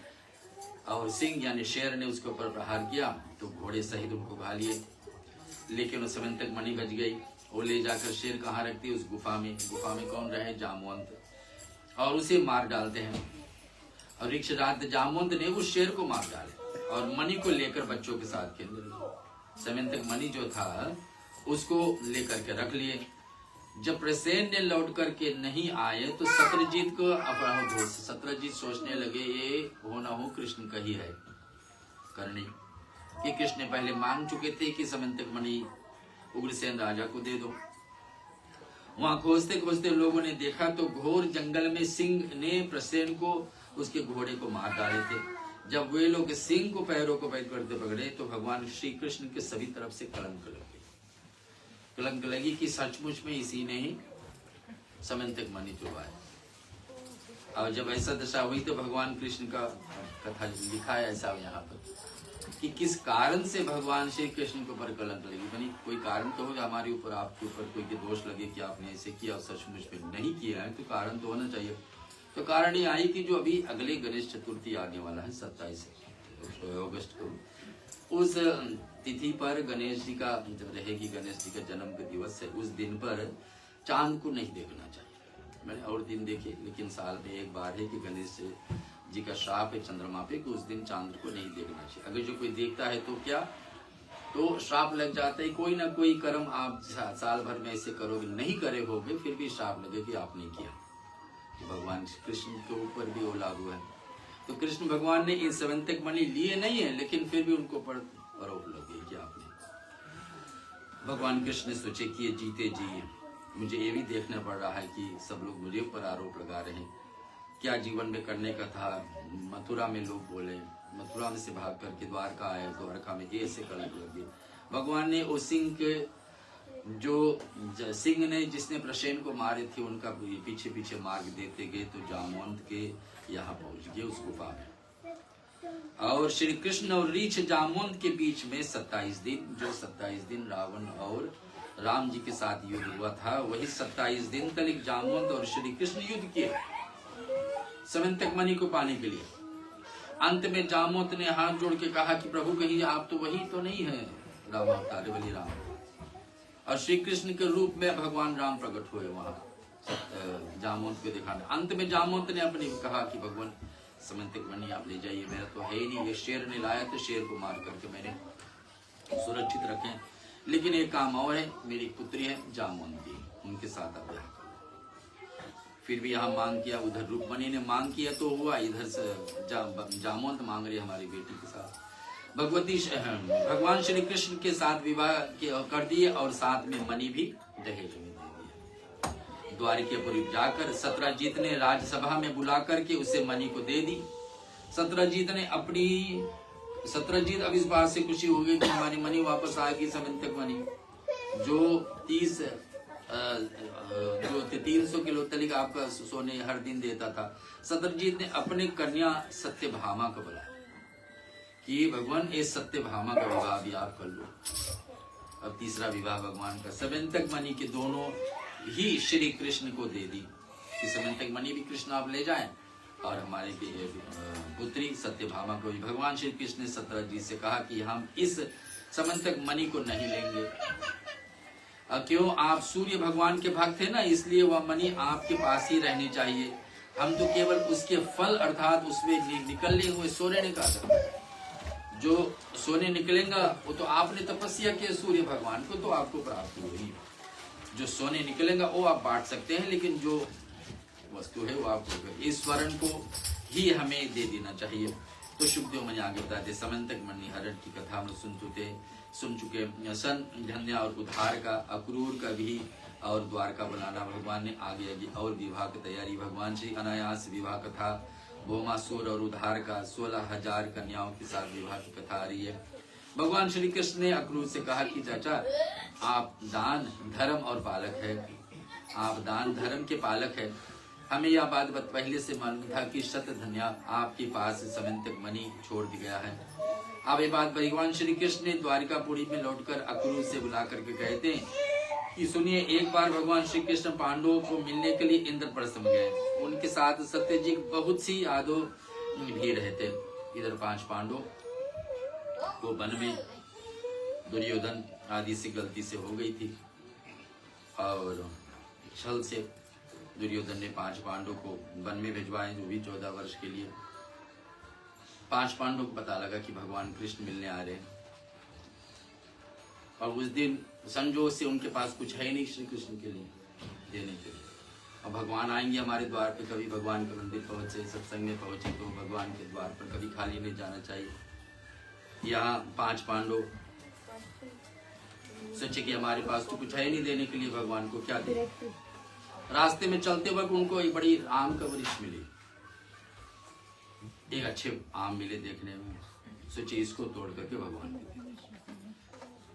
और सिंह यानी शेर ने उसके ऊपर प्रहार किया तो घोड़े सहित उनको भा लिए। लेकिन उस समंतक मणि बच गई। वो ले जाकर शेर कहाँ रखती है? उस गुफा में। गुफा में कौन रहे? जामवंत। और उसे मार डालते हैं। और ऋक्ष रात जामवंत ने उस शेर को मार डाले और मणि को लेकर बच्चों के साथ खेलने लगे। समंतक मणि जो था उसको लेकर के रख लिए। जब प्रसेन ने लौट करके नहीं आए तो शत्रुजीत को अपराध हो। शत्रुजीत सोचने लगे ये हो ना हो कृष्ण का ही है करनी, कि कृष्ण पहले मांग चुके थे कि समंतक मणि उग्रसेन राजा को दे दो। वहां खोजते खोजते लोगों ने देखा तो घोर जंगल में सिंह ने प्रसेन को उसके घोड़े को मार डाले थे। जब वे लोग सिंह को पैरों को पैर करते पकड़े तो भगवान श्री कृष्ण के सभी तरफ से कलंक लगे। कलंक लगी कि सचमुच में इसी ने ही समंतक मणि चुराया। और जब ऐसा दशा हुई तो भगवान कृष्ण का कथा लिखा है ऐसा यहाँ पर कि किस कारण से भगवान श्री कृष्ण के ऊपर कलंक लगी। बनी कोई कारण तो होगा हमारे ऊपर, आपके ऊपर कोई के दोष लगे कि आपने ऐसे किया और सचमुच में नहीं किया है तो कारण तो होना चाहिए। तो कारण ये आई कि जो अभी अगले गणेश चतुर्थी आने वाला है 27 अगस्त को, उस तिथि पर गणेश जी का जब रहेगी, गणेश जी का जन्म का दिवस है, उस दिन पर चांद को नहीं देखना चाहिए। मैंने और दिन देखे लेकिन साल में एक बार है कि गणेश जी का श्राप है चंद्रमा पे कि उस दिन चांद को नहीं देखना चाहिए। अगर जो कोई देखता है तो क्या, तो श्राप लग जाता है। कोई ना कोई कर्म आप साल भर में ऐसे करोगे, नहीं करे होगे फिर भी श्राप लगे कि आपने किया। तो भगवान कृष्ण के ऊपर भी वो लागू है। तो कृष्ण भगवान ने इन समंतक मणि लिए नहीं है लेकिन फिर भी उनको पर आरोप लगे कि आपने। भगवान कृष्ण ने सोचे कि ये जीते जी मुझे ये भी देखना पड़ रहा है कि सब लोग मुझे ऊपर आरोप लगा रहे हैं। क्या जीवन में करने का था। मथुरा में लोग बोले, मथुरा में से भाग करके द्वारका आए, द्वारका में ऐसे कलंक लगे। भगवान ने उस सिंह के जो सिंह ने जिसने प्रसेन को मारे थे उनका पीछे पीछे मार्ग देते गए तो जामवंत के यहाँ पहुंच गए उस गुफा में। और श्री कृष्ण और रीछ जामवंत के बीच में 27 दिन, जो 27 दिन रावण और राम जी के साथ युद्ध हुआ था, वही 27 दिन तक जामवंत और श्री कृष्ण युद्ध किए समंतक मणि को पाने के लिए। अंत में जामवंत ने हाथ जोड़ के कहा कि प्रभु कहीं आप तो वही तो नहीं है राम अवतार बलि राम। और श्री कृष्ण के रूप में भगवान राम प्रकट हुए वहां जामवंत को दिखाने। अंत में जामवंत ने अपने कहा कि भगवान समंतक मणि आप ले जाइए, मेरा तो है ही नहीं। ये शेर ने लाया तो शेर को मार करके मैंने सुरक्षित रखे। लेकिन एक काम और है, मेरी पुत्री है जामवंती, उनके साथ अब ब्याह। फिर भी यहाँ मांग किया, उधर रुक्मणी ने मांग किया तो हुआ, इधर से जामवंत मांग रहे हमारी बेटी के साथ। भगवान श्री कृष्ण के साथ विवाह कर दिए और साथ में मणि भी दहेज में दे दिया। द्वारिकापुरी जाकर शत्रुजीत ने राज्यसभा में बुला करके उसे मणि को दे दी। शत्रुजीत अब इस बात से खुशी हो गई कि हमारी मणि वापस आएगी, समंतक मणि जो 300 किलो तलिक आपका सोने हर दिन देता था। शत्रुजीत ने अपने कन्या सत्यभामा को बुलाया कि भगवान इस सत्यभामा का विवाह भी आप कर लो। अब तीसरा विवाह भगवान का समंतक मणि के दोनों ही श्री कृष्ण को दे दी कि समंतक मणि भी कृष्ण आप ले जाएं और हमारे पुत्री सत्यभामा को भी। भगवान श्री कृष्ण ने शत्रुजीत से कहा कि हम इस समंतक मणि को नहीं लेंगे। क्यों, आप सूर्य भगवान के भक्त है ना, इसलिए वह मणि आपके पास ही रहनी चाहिए। हम तो केवल उसके फल अर्थात उसमें निकलने हुए सोने निकाल, जो सोने निकलेगा वो तो आपने तपस्या किया सूर्य भगवान को तो आपको प्राप्त होगी। जो सोने निकलेगा वो आप बांट सकते हैं, लेकिन जो वस्तु है वो आपको इस स्वर्ण को ही हमें दे देना चाहिए। तो सुखदेव मुनि आगे बताते समंतक मणि हरण की कथा हम लोग सुन चुके सन धन्य और उद्धार का अक्रूर का भी और द्वारका बनाना भगवान ने आगे आगे और विवाह की तैयारी भगवान श्री अनायास विवाह कथा भौमासुर और उद्धार का 16,000 कन्याओं के साथ विवाह की कथा आ रही है। भगवान श्री कृष्ण ने अक्रूर से कहा कि चाचा आप दान धर्म और पालक है, आप दान धर्म के पालक है। हमें यह बात पहले से मालूम था कि शतधन्या आपके पास समंतक मणि छोड़ दिया गया है। अब ये बात भगवान श्री कृष्ण ने द्वारिकापुरी में लौटकर अक्रूर से बुला करके कहते हैं कि सुनिए, एक बार भगवान श्री कृष्ण पांडवों को मिलने के लिए इंद्रप्रस्थ में गए। उनके साथ सत्यजी बहुत सी यादों भीड़ रहते। इधर 5 पांडव को वन में दुर्योधन आदि से गलती से हो गई थी और छल से दुर्योधन ने 5 पांडव को वन में भिजवाए, जो भी 14 वर्ष के लिए। 5 पांडव को पता लगा कि भगवान कृष्ण मिलने आ रहे हैं और उस दिन संजोग से उनके पास कुछ है ही नहीं श्री कृष्ण के लिए देने के लिए। अब भगवान आएंगे हमारे द्वार पे, कभी भगवान के मंदिर पहुंचे, सत्संग में पहुंचे, तो भगवान के द्वार पर कभी खाली नहीं जाना चाहिए। यहाँ 5 पांडव सोचे कि हमारे पास तो कुछ है नहीं देने के लिए, भगवान को क्या दे। रास्ते में चलते वक्त उनको एक बड़ी आम का वृक्ष मिली, एक अच्छे आम मिले देखने में। सोचे इसको तोड़ करके भगवान को दे।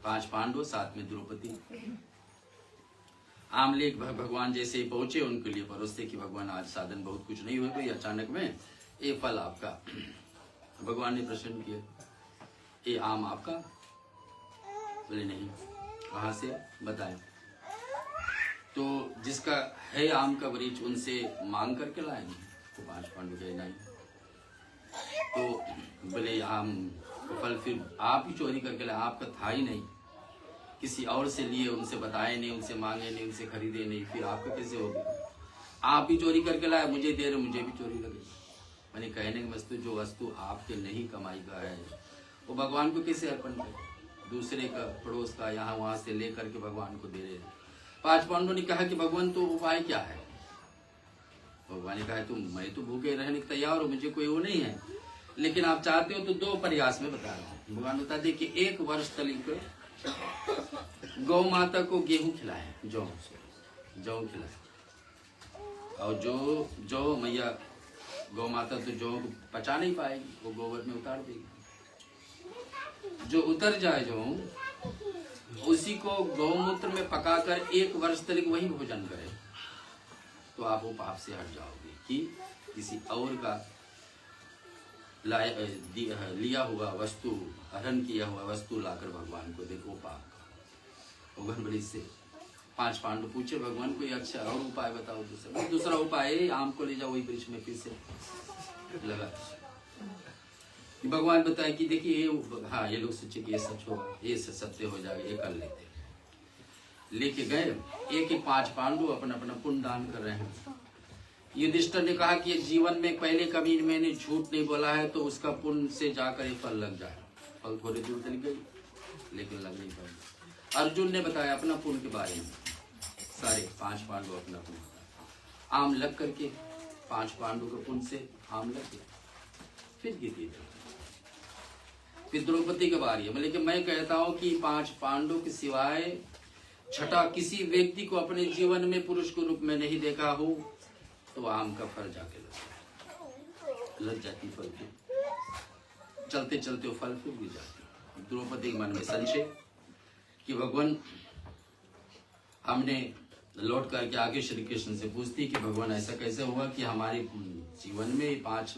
5 पांडव साथ में द्रौपदी आम ले भगवान जैसे ही पहुंचे उनके लिए परोसते कि भगवान आज साधन बहुत कुछ नहीं हुए, कोई अचानक में ये फल आपका। भगवान ने प्रश्न किया, ये आम आपका? बोले नहीं। कहाँ से? बताएं। तो जिसका है आम का वृक्ष उनसे मांग करके लाएंगे? तो 5 पांडव गए नहीं। तो बोले आम फल फिर आप ही चोरी करके लाए? आपका था ही नहीं, किसी और से लिए, उनसे बताए नहीं, उनसे मांगे नहीं, उनसे खरीदे नहीं, फिर आपका कैसे हो गया? आप ही चोरी करके लाए, मुझे दे रहे, मुझे भी चोरी लगे। मैंने कहने की वस्तु, जो वस्तु आपके नहीं कमाई का है वो भगवान को कैसे अर्पण करे? दूसरे का, पड़ोस का, यहाँ वहां से ले करके भगवान को दे रहे हैं। 5 पांडवों ने कहा कि भगवान तो उपाय क्या है? भगवान ने कहा मैं तो भूखे रहने को तैयार हूँ, मुझे कोई वो नहीं है, लेकिन आप चाहते हो तो 2 प्रयास में बता रहा हूँ। भगवान बता दे कि 1 वर्ष तक गौ माता को गेहूं खिलाए, जौ खिलाए, और जो मैया गौ माता तो जौ को पचा नहीं पाएगी, वो गोबर में उतार देगी। जो उतर जाए जो उसी को गौमूत्र में पकाकर 1 वर्ष तक वही भोजन करे, तो आप वो पाप से हट जाओगे कि किसी और का लिया हुआ वस्तु, हरण किया हुआ वस्तु लाकर भगवान को देखो पाप। बड़ी से 5 पांडव पूछे भगवान कोई अच्छा और उपाय बताओ। दूसरा उपाय है आम को ले जाओ वही वृक्ष में फिर से लगा। भगवान बताए कि देखिए हाँ ये लोग सोचे कि ये सच होगा, ये सत्य हो जाएगा, ये कर लेते। लेके गए, 1-5 पांडव अपना अपना पुण्य दान कर रहे हैं। युधिष्ठिर ने कहा कि जीवन में पहले कभी मैंने झूठ नहीं बोला है तो उसका पुण्य से जाकर ये फल लग जाए। फल थोड़ी दूर चली गई लेकिन लग नहीं पाई। अर्जुन ने बताया अपना पुण्य के बारे में, सारे 5 पांडव अपना पुण्य बताया। आम लग करके 5 पांडव के पुण्य से आम लग गए। फिर गिरी, फिर द्रौपदी के बारे में। लेकिन मैं कहता हूं कि 5 पांडव के सिवाय छठा किसी व्यक्ति को अपने जीवन में पुरुष के रूप में नहीं देखा हो तो आम का फल जाके लग जाती फल पे, चलते चलते वो फल फिर गिर जाती। द्रौपदी के मन में संशय कि भगवान, हमने लौट करके आगे श्री कृष्ण से पूछती कि भगवान ऐसा कैसे हुआ कि हमारे जीवन में 5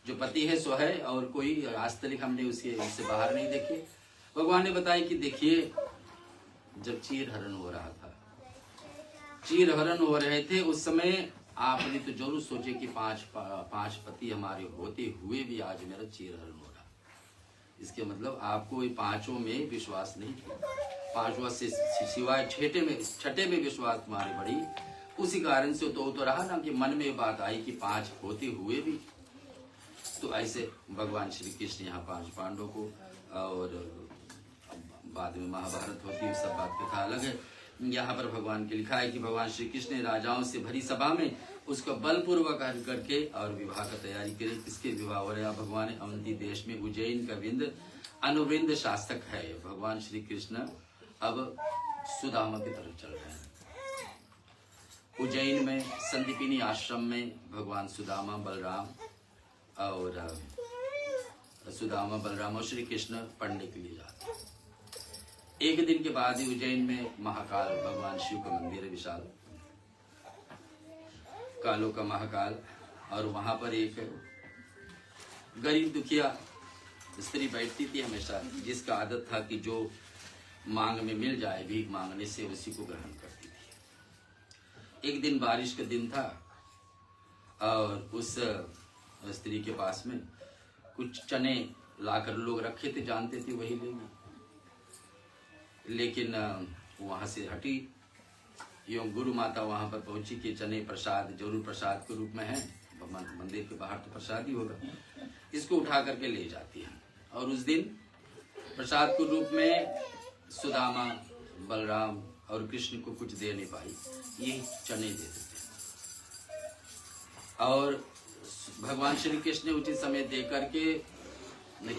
जो पति है सो है और कोई आज तक हमने उससे बाहर नहीं देखे। भगवान ने बताया कि देखिए जब चीर हरण हो रहा था, चीर हरण हो रहे थे उस समय आपने तो जरूर सोचे कि 5 पति हमारे होते हुए भी आज मेरा चीर हरण हो रहा। इसके मतलब आपको ये 5 में विश्वास नहीं था, 5वां से सिवाय छठे में विश्वास तुम्हारी बढ़ी। उसी कारण से तो रहा ना कि मन में बात आई कि 5 होते हुए भी। तो ऐसे भगवान श्री कृष्ण यहाँ 5 पांडवों को, और बाद में महाभारत होती है, सब बात कथा अलग है। यहाँ पर भगवान के लिखा है कि भगवान श्री कृष्ण ने राजाओं से भरी सभा में उसको बलपूर्वक हरण करके और विवाह का तैयारी करी। किसके विवाह हो रहा है? भगवान अवंती देश में उज्जैन का विंद अनुविंद शासक है। भगवान श्री कृष्ण अब सुदामा की तरफ चल रहे हैं। उज्जैन में संदीपिनी आश्रम में भगवान सुदामा बलराम और श्री कृष्ण पढ़ने के लिए जाते हैं। एक दिन के बाद ही उज्जैन में महाकाल भगवान शिव का मंदिर है, विशाल कालों का महाकाल। और वहां पर एक गरीब दुखिया स्त्री बैठती थी हमेशा, जिसका आदत था कि जो मांग में मिल जाए भीख मांगने से उसी को ग्रहण करती थी। एक दिन बारिश का दिन था और उस स्त्री के पास में कुछ चने लाकर लोग रखे थे, जानते थे वही लेंगे, लेकिन वहां से हटी। योग गुरु माता वहां पर पहुंची कि चने प्रसाद जरूर प्रसाद के रूप में है, मंदिर के बाहर तो प्रसाद ही होगा, इसको उठा करके ले जाती है। और उस दिन प्रसाद के रूप में सुदामा बलराम और कृष्ण को कुछ दे नहीं पाई, ये चने दे देते हैं। और भगवान श्री कृष्ण ने उचित समय दे करके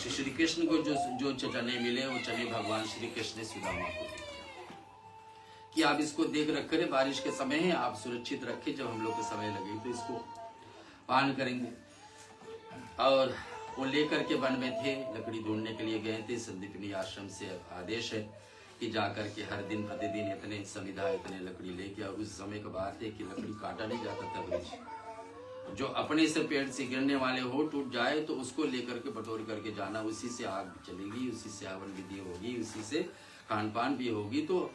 श्री कृष्ण को जो चने मिले वो चने भगवान श्री कृष्ण ने सुदामा को दिए कि आप इसको देख रख करें, बारिश के समय है, आप सुरक्षित रखें, जब हम लोग को समय लगे तो इसको पान करेंगे। और वो लेकर के वन में थे, लकड़ी ढूंढने के लिए गए थे। संदीपनी आश्रम से आदेश है कि जाकर के हर दिन प्रतिदिन इतने समिधा इतने लकड़ी लेके, और उस समय का बात है कि लकड़ी काटा नहीं जाता था वृक्ष, जो अपने से पेड़ से गिरने वाले हो टूट जाए तो उसको लेकर के बटोर करके जाना, उसी से आग चलेगी, उसी से हवन विधि होगी, उसी से खान पान भी होगी। तो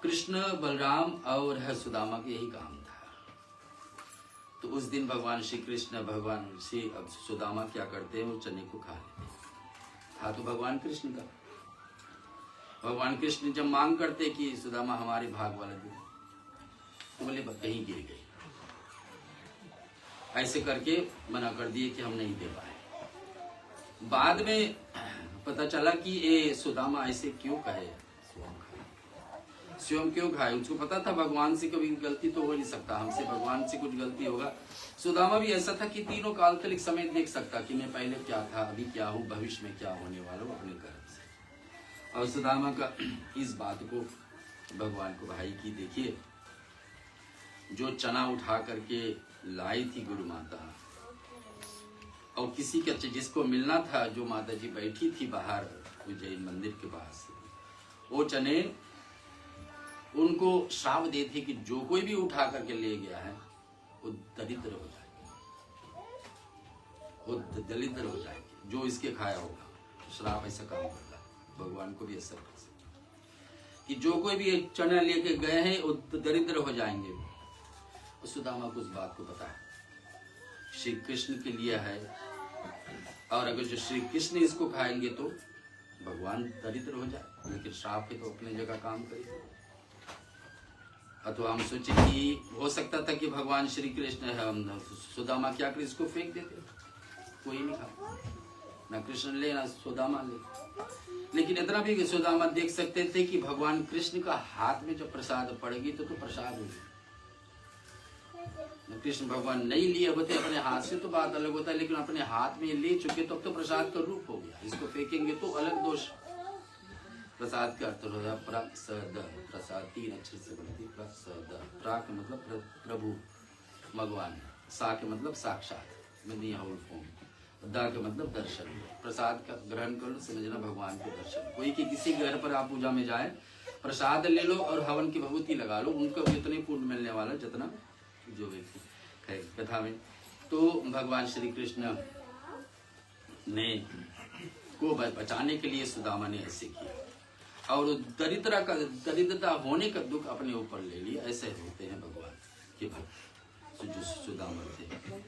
कृष्ण बलराम और सुदामा का यही काम था। तो उस दिन भगवान श्री कृष्ण भगवान श्री सुदामा क्या करते हैं, वो चने को खा लेते हैं। था तो भगवान कृष्ण का। भगवान कृष्ण जब मांग करते कि सुदामा हमारे भाग वाला दे, तो बोले कहीं गिर गई, ऐसे करके मना कर दिए कि हम नहीं दे पाए। बाद में पता चला कि ये सुदामा ऐसे क्यों कहे, स्वयं क्यों खाए। उसको पता था भगवान से कभी गलती तो हो नहीं सकता, हमसे भगवान से कुछ गलती होगा। सुदामा भी ऐसा था कि तीनों कालखंडिक समय देख सकता कि मैं पहले क्या था, अभी क्या हूँ, भविष्य में क्या होने वाला हूँ अपने कर्म से। और सुदामा का इस बात को भगवान को भाई की देखिए, जो चना उठा करके लाई थी गुरु माता, और किसी का जिसको मिलना था, जो माता जी बैठी थी बाहर उज्जैन मंदिर के पास, वो चने उनको श्राप देते कि जो कोई भी उठा करके ले गया है वो दरिद्र हो जाएगा, वो दरिद्र हो जाएगी, जो इसके खाया होगा। श्राप ऐसा काम करता है, भगवान को भी असर कर सकता कि जो कोई भी चना लेके गए हैं वो दरिद्र हो जाएंगे। सुदामा को उस बात को पता है, श्री कृष्ण के लिए है, और अगर जो श्री कृष्ण इसको खाएंगे तो भगवान दरिद्र हो जाए, लेकिन श्राप है तो अपनी जगह काम करेगा। अथवा हम सोचे कि हो सकता था कि भगवान श्री कृष्ण सुदामा क्या कर इसको फेंक देते, कोई नहीं खा, ना कृष्ण ले ना सुदामा ले। लेकिन इतना भी सुदामा देख सकते थे कि भगवान कृष्ण का हाथ में जब प्रसाद पड़ेगी तो प्रसाद होगी। कृष्ण भगवान नहीं लिए होते अपने हाथ से तो बात अलग होता है, लेकिन अपने हाथ में ले चुके तो अब तो प्रसाद का रूप हो गया, इसको फेंकेंगे तो अलग दोष। प्रसाद का अर्थ होता है प्रसाद, प्रसाद 3 अक्षर से बनती। प्रसाद, प्रा का मतलब प्रभु भगवान, सा के मतलब साक्षात में होल फॉर्म, दा का मतलब दर्शन। प्रसाद का ग्रहण कर लो, समझना भगवान के दर्शन। कोई कि किसी घर पर आप पूजा में जाए, प्रसाद ले लो और हवन की भभूति लगा लो, उनको जितने पुण्य मिलने वाला जितना जो व्यक्ति कथा में। तो भगवान श्री कृष्ण ने को बचाने के लिए सुदामा ने ऐसे किया, और दरिद्रता होने का दुख अपने ऊपर ले लिया। ऐसे होते हैं भगवान के भक्त जो सुदामा थे।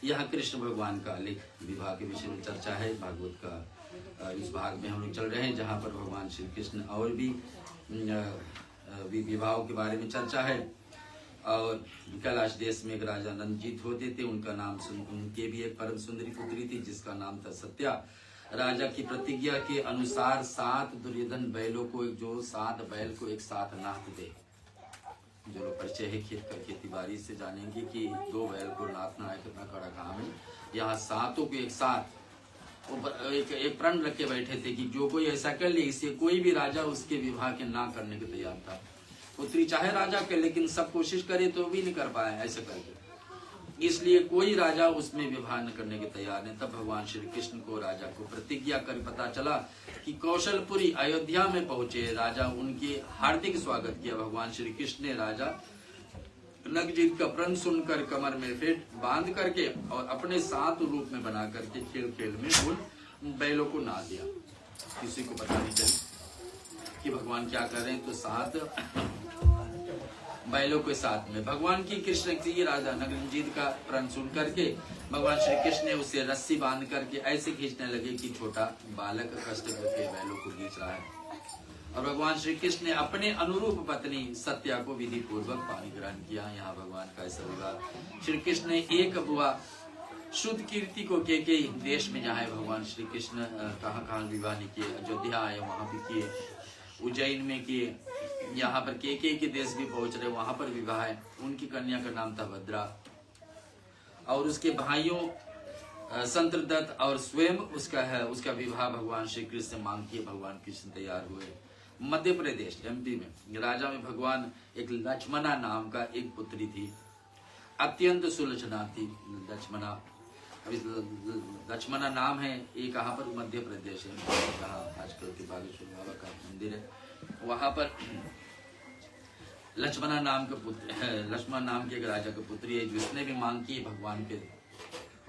यहाँ कृष्ण भगवान का लेख विवाह के विषय में चर्चा है। भागवत का इस भाग में हम लोग चल रहे हैं, जहाँ पर भगवान श्री कृष्ण और भी विवाहों के बारे में चर्चा है। और कैलाश देश में एक राजा नंदजीत होते थे, उनका नाम उनके भी एक परम सुंदरी पुत्री थी जिसका नाम था सत्या। राजा की प्रतिज्ञा के अनुसार 7 दुर्योधन बैलों को जो 7 बैल को एक साथ नाथ दे। जो लोग परिचय है खेती बाड़ी से जानेंगे कि 2 बैल को नाथना कितना कड़ा काम है। यहाँ 7 को एक साथ एक प्रण रख के बैठे थे कि जो कोई ऐसा कर ले, इससे कोई भी राजा उसके विवाह के ना करने को तैयार था। पुत्री चाहे राजा के, लेकिन सब कोशिश करे तो भी नहीं कर पाए ऐसा करके, इसलिए कोई राजा उसमें विवाह न करने के तैयार नहीं। तब भगवान श्री कृष्ण को राजा को प्रतिज्ञा कर पता चला कि कौशलपुरी अयोध्या में पहुंचे। राजा उनके हार्दिक स्वागत किया। भगवान श्री कृष्ण ने राजा नगजीत का प्रण सुनकर कमर में फेंट बांध करके और अपने 7 रूप में बना करके खेल खेल में उन बैलों को ना दिया। किसी को पता नहीं चली कि भगवान क्या कर रहे हैं। तो 7 बैलों के साथ में भगवान की कृष्ण की राजा नगजीत का प्रण सुन करके भगवान श्री कृष्ण ने उसे रस्सी बांध करके ऐसे खींचने लगे कि छोटा बालक कष्ट करके बैलों को खींच रहा है। और भगवान श्री कृष्ण ने अपने अनुरूप पत्नी सत्या को विधि पूर्वक पानी ग्रहण किया। यहाँ भगवान का ऐसा विवाह श्री कृष्ण ने एक बुआ शुद्ध कीर्ति को के देश में जहाँ भगवान श्री कृष्ण कहाँ विवाह नहीं किए। अयोध्या आए वहां भी किए, उज्जैन में किए, यहाँ पर के देश भी पहुंच रहे, वहां पर विवाह है। उनकी कन्या का नाम था भद्रा और उसके भाइयों संतदत्त और स्वयं उसका विवाह भगवान श्री कृष्ण से मांग किए। भगवान कृष्ण तैयार हुए। मध्य प्रदेश MP में राजा में भगवान एक लक्ष्मणा नाम का एक पुत्री थी, अत्यंत सुलक्षणा थी लक्ष्मणा। अभी लक्ष्मणा नाम है, ये कहाँ पर मध्य प्रदेश है, जहाँ आजकल के बागेश्वर बाबा का मंदिर है, वहां पर लक्ष्मणा नाम का पुत्र है। लक्ष्मण नाम के एक राजा का पुत्री है, जिसने भी मांग की भगवान के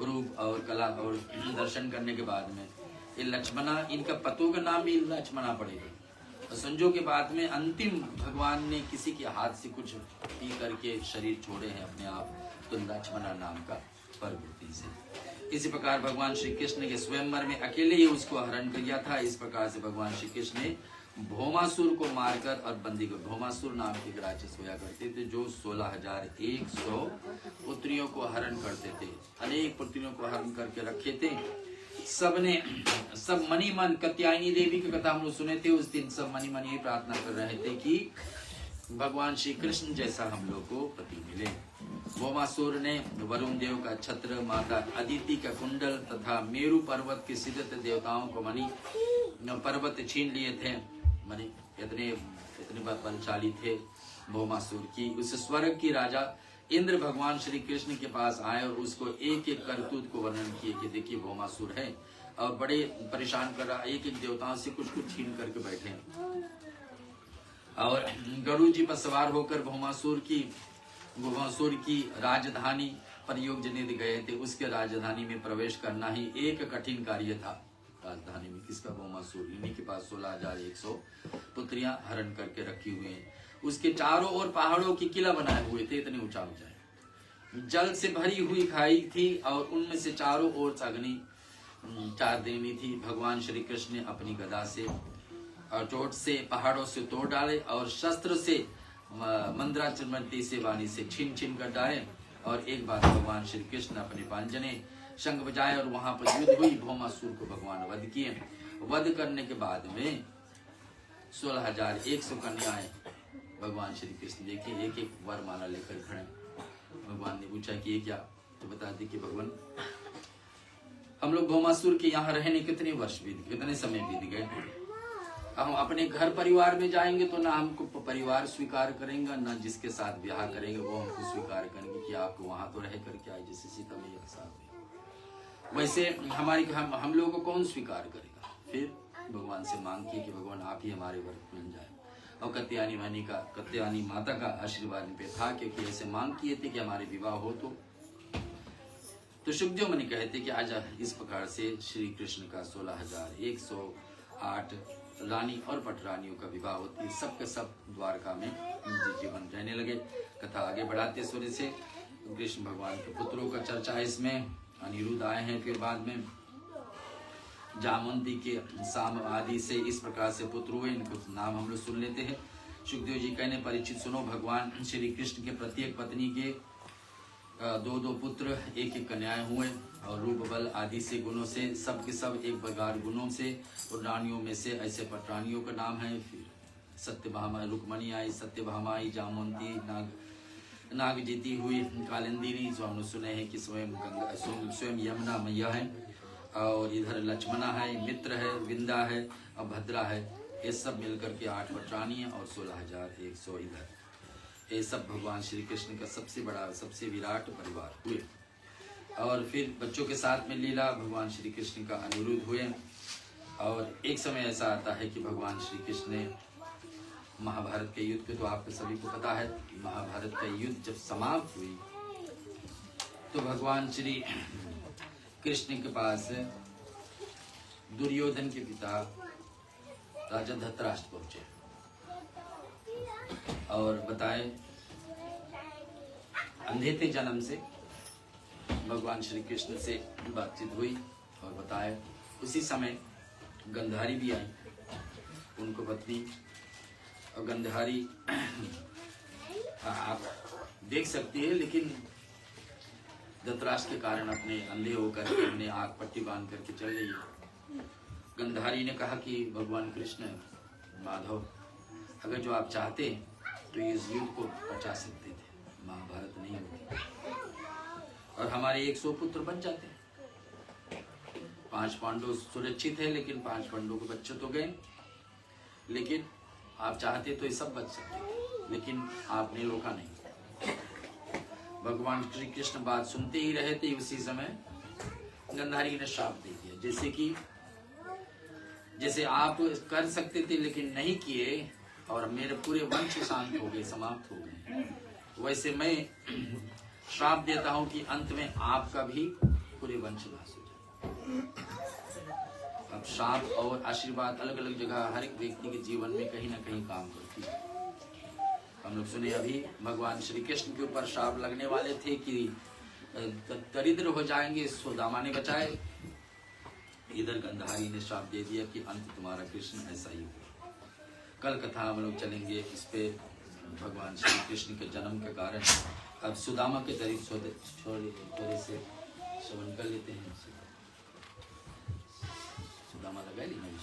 रूप और कला और दर्शन करने के बाद में ये लक्ष्मणा, इनका पतों का नाम भी लक्ष्मणा पड़ेगा। संजो के बाद में अंतिम भगवान ने किसी के हाथ से कुछ पी करके शरीर छोड़े हैं अपने आप, तो लक्ष्मणा नाम का प्रवृत्ति से। इसी प्रकार भगवान श्री कृष्ण के स्वयंवर में अकेले ही उसको हरण किया था। इस प्रकार से भगवान श्री कृष्ण ने भौमासुर को मारकर और बंदी को, भौमासुर नाम के राक्षस हुआ करते थे जो 16,100 पुत्रियों को हरण करते थे, अनेक पुत्रियों को हरण करके रखे थे। सब मनी मन कात्यायनी देवी की कथा हम लोग सुने थे। उस दिन सब मनी मन ये प्रार्थना कर रहे थे कि भगवान श्री कृष्ण जैसा हम लोग को पति मिले। भौमासुर ने वरुण देव का छत्र, माता अदिति का कुंडल तथा मेरु पर्वत के सिद्धत देवताओं को मणि पर्वत छीन लिए थे। मणि इतने बलशाली थे भौमासुर की। उस स्वर्ग की राजा इंद्र भगवान श्री कृष्ण के पास आए और उसको एक एक करतूत को वर्णन किए कि देखिए भौमासुर है और बड़े परेशान कर रहा, एक एक देवताओं से कुछ कुछ छीन करके बैठे। और गरुड़ जी पर सवार होकर भौमासुर की राजधानी पर योग जनित गए थे। उसके राजधानी में प्रवेश करना ही एक कठिन कार्य था। राजधानी में किसका? भौमासुर। इन्हीं के पास 16,100 पुत्रियां हरण करके रखी हुई हैं। उसके चारों ओर पहाड़ों की किला बनाए हुए थे, इतने ऊंचा ऊंचा। जल से भरी हुई खाई थी और उनमें से चारों ओर अग्नि 4 देवी थी। भगवान श्री कृष्ण ने अपनी गदा से और चोट से पहाड़ों से तोड़ डाले और शस्त्र से मंद्राचमती से वाणी से छीन छीन कर डाले। और एक बार भगवान श्री कृष्ण अपने पांजने शंख बजाए और वहां पर युद्ध हुई। भौमासुर को भगवान वध किए। वध करने के बाद में 16,100 कन्याएं भगवान श्री कृष्ण देखिए एक एक वरमाला लेकर खड़े। भगवान ने पूछा कि ये क्या? तो बता दी कि भगवान हम लोग भौमासुर के यहाँ रहने कितने वर्ष बीत गए, कितने समय बीत गए। हम अपने घर परिवार में जाएंगे तो ना हमको परिवार स्वीकार करेंगे, ना जिसके साथ ब्याह करेंगे वो हमको स्वीकार करेंगे कि आप वहां तो रह करके आए जैसे सीता मैया के साथ। वैसे हम लोगों को कौन स्वीकार करेगा? फिर भगवान से मांग की कि भगवान आप ही हमारे वर मिल जाए। और कत्यायनी माता का आशीर्वाद पे था क्योंकि ऐसे मांग किए थे कि हमारे विवाह हो। तो सुखदेव मुनि कहते कि आज इस प्रकार से श्री कृष्ण का 16,108 रानी और पटरानियों का विवाह होती है। सबके सब द्वारका में जीवन रहने लगे। कथा आगे बढ़ाते सूर्य से कृष्ण भगवान के पुत्रों का चर्चा है इसमें। अनिरुद्ध आए हैं, फिर बाद में जामवंती के साम आदि से इस प्रकार से पुत्र हुए। इनको नाम हम लोग सुन लेते हैं। सुखदेव जी कहने परीक्षित सुनो, भगवान श्री कृष्ण के प्रत्येक पत्नी के दो पुत्र एक कन्याएं हुए और रूप बल आदि से गुणों से सब के सब एक प्रकार गुणों से और रानियों में से ऐसे रानियों का नाम है। फिर सत्यभामा रुक्मणी आई, सत्यभामा आई, जामवंती, नाग जीती हुई, कालिंदिनी जो हमने सुने हैं कि स्वयं यमुना मैया है, और इधर लक्ष्मणा है, मित्र है, विंदा है और भद्रा है। ये सब मिलकर के 8 पटरानी और 16,100 इधर। ये सब भगवान श्री कृष्ण का सबसे बड़ा सबसे विराट परिवार हुए। और फिर बच्चों के साथ में लीला भगवान श्री कृष्ण का अनिरुद्ध हुए। और एक समय ऐसा आता है कि भगवान श्री कृष्ण ने महाभारत के युद्ध के, तो आपको सभी को पता है, महाभारत का युद्ध जब समाप्त हुई तो भगवान श्री कृष्ण के पास दुर्योधन के पिता राजा धृतराष्ट्र पहुंचे और बताए अंधे थे जन्म से। भगवान श्री कृष्ण से बातचीत हुई और बताए। उसी समय गंधारी भी आई, उनको पत्नी। और गंधारी आप देख सकते हैं, लेकिन धृतराष्ट्र के कारण अपने अंधे होकर के अपने आंख पट्टी बांध करके चल रही है। गंधारी ने कहा कि भगवान कृष्ण माधव, अगर जो आप चाहते तो इस युद्ध को बचा सकते थे, महाभारत नहीं होती और हमारे 100 पुत्र बच जाते। 5 पांडव सुरक्षित है, लेकिन 5 पांडवों के बच्चे तो गए। लेकिन आप चाहते तो ये सब बच सकते, लेकिन आपने रोका नहीं। भगवान श्री कृष्ण बात सुनते ही रहे थे। उसी समय गंधारी ने श्राप दे दिया, जैसे आप कर सकते थे लेकिन नहीं किए और मेरे पूरे वंश शांत हो गए, समाप्त हो गए, वैसे मैं श्राप देता हूं कि अंत में आपका भी पूरे वंश नाश हो जाए। अब श्राप और आशीर्वाद अलग अलग जगह हर एक व्यक्ति के जीवन में कहीं ना कहीं काम करती है। हम लोग सुने अभी भगवान श्री कृष्ण के ऊपर श्राप लगने वाले थे कि दरिद्र हो जाएंगे, सुदामा ने बचाए। इधर गंधारी ने श्राप दे दिया कि अंत तुम्हारा कृष्ण ऐसा ही हो। कल कथा हम लोग चलेंगे इस पे, भगवान श्री कृष्ण के जन्म के कारण। अब सुदामा के दरिद्र थोड़े से श्रवण कर लेते हैं। सुदामा लगा ली नहीं।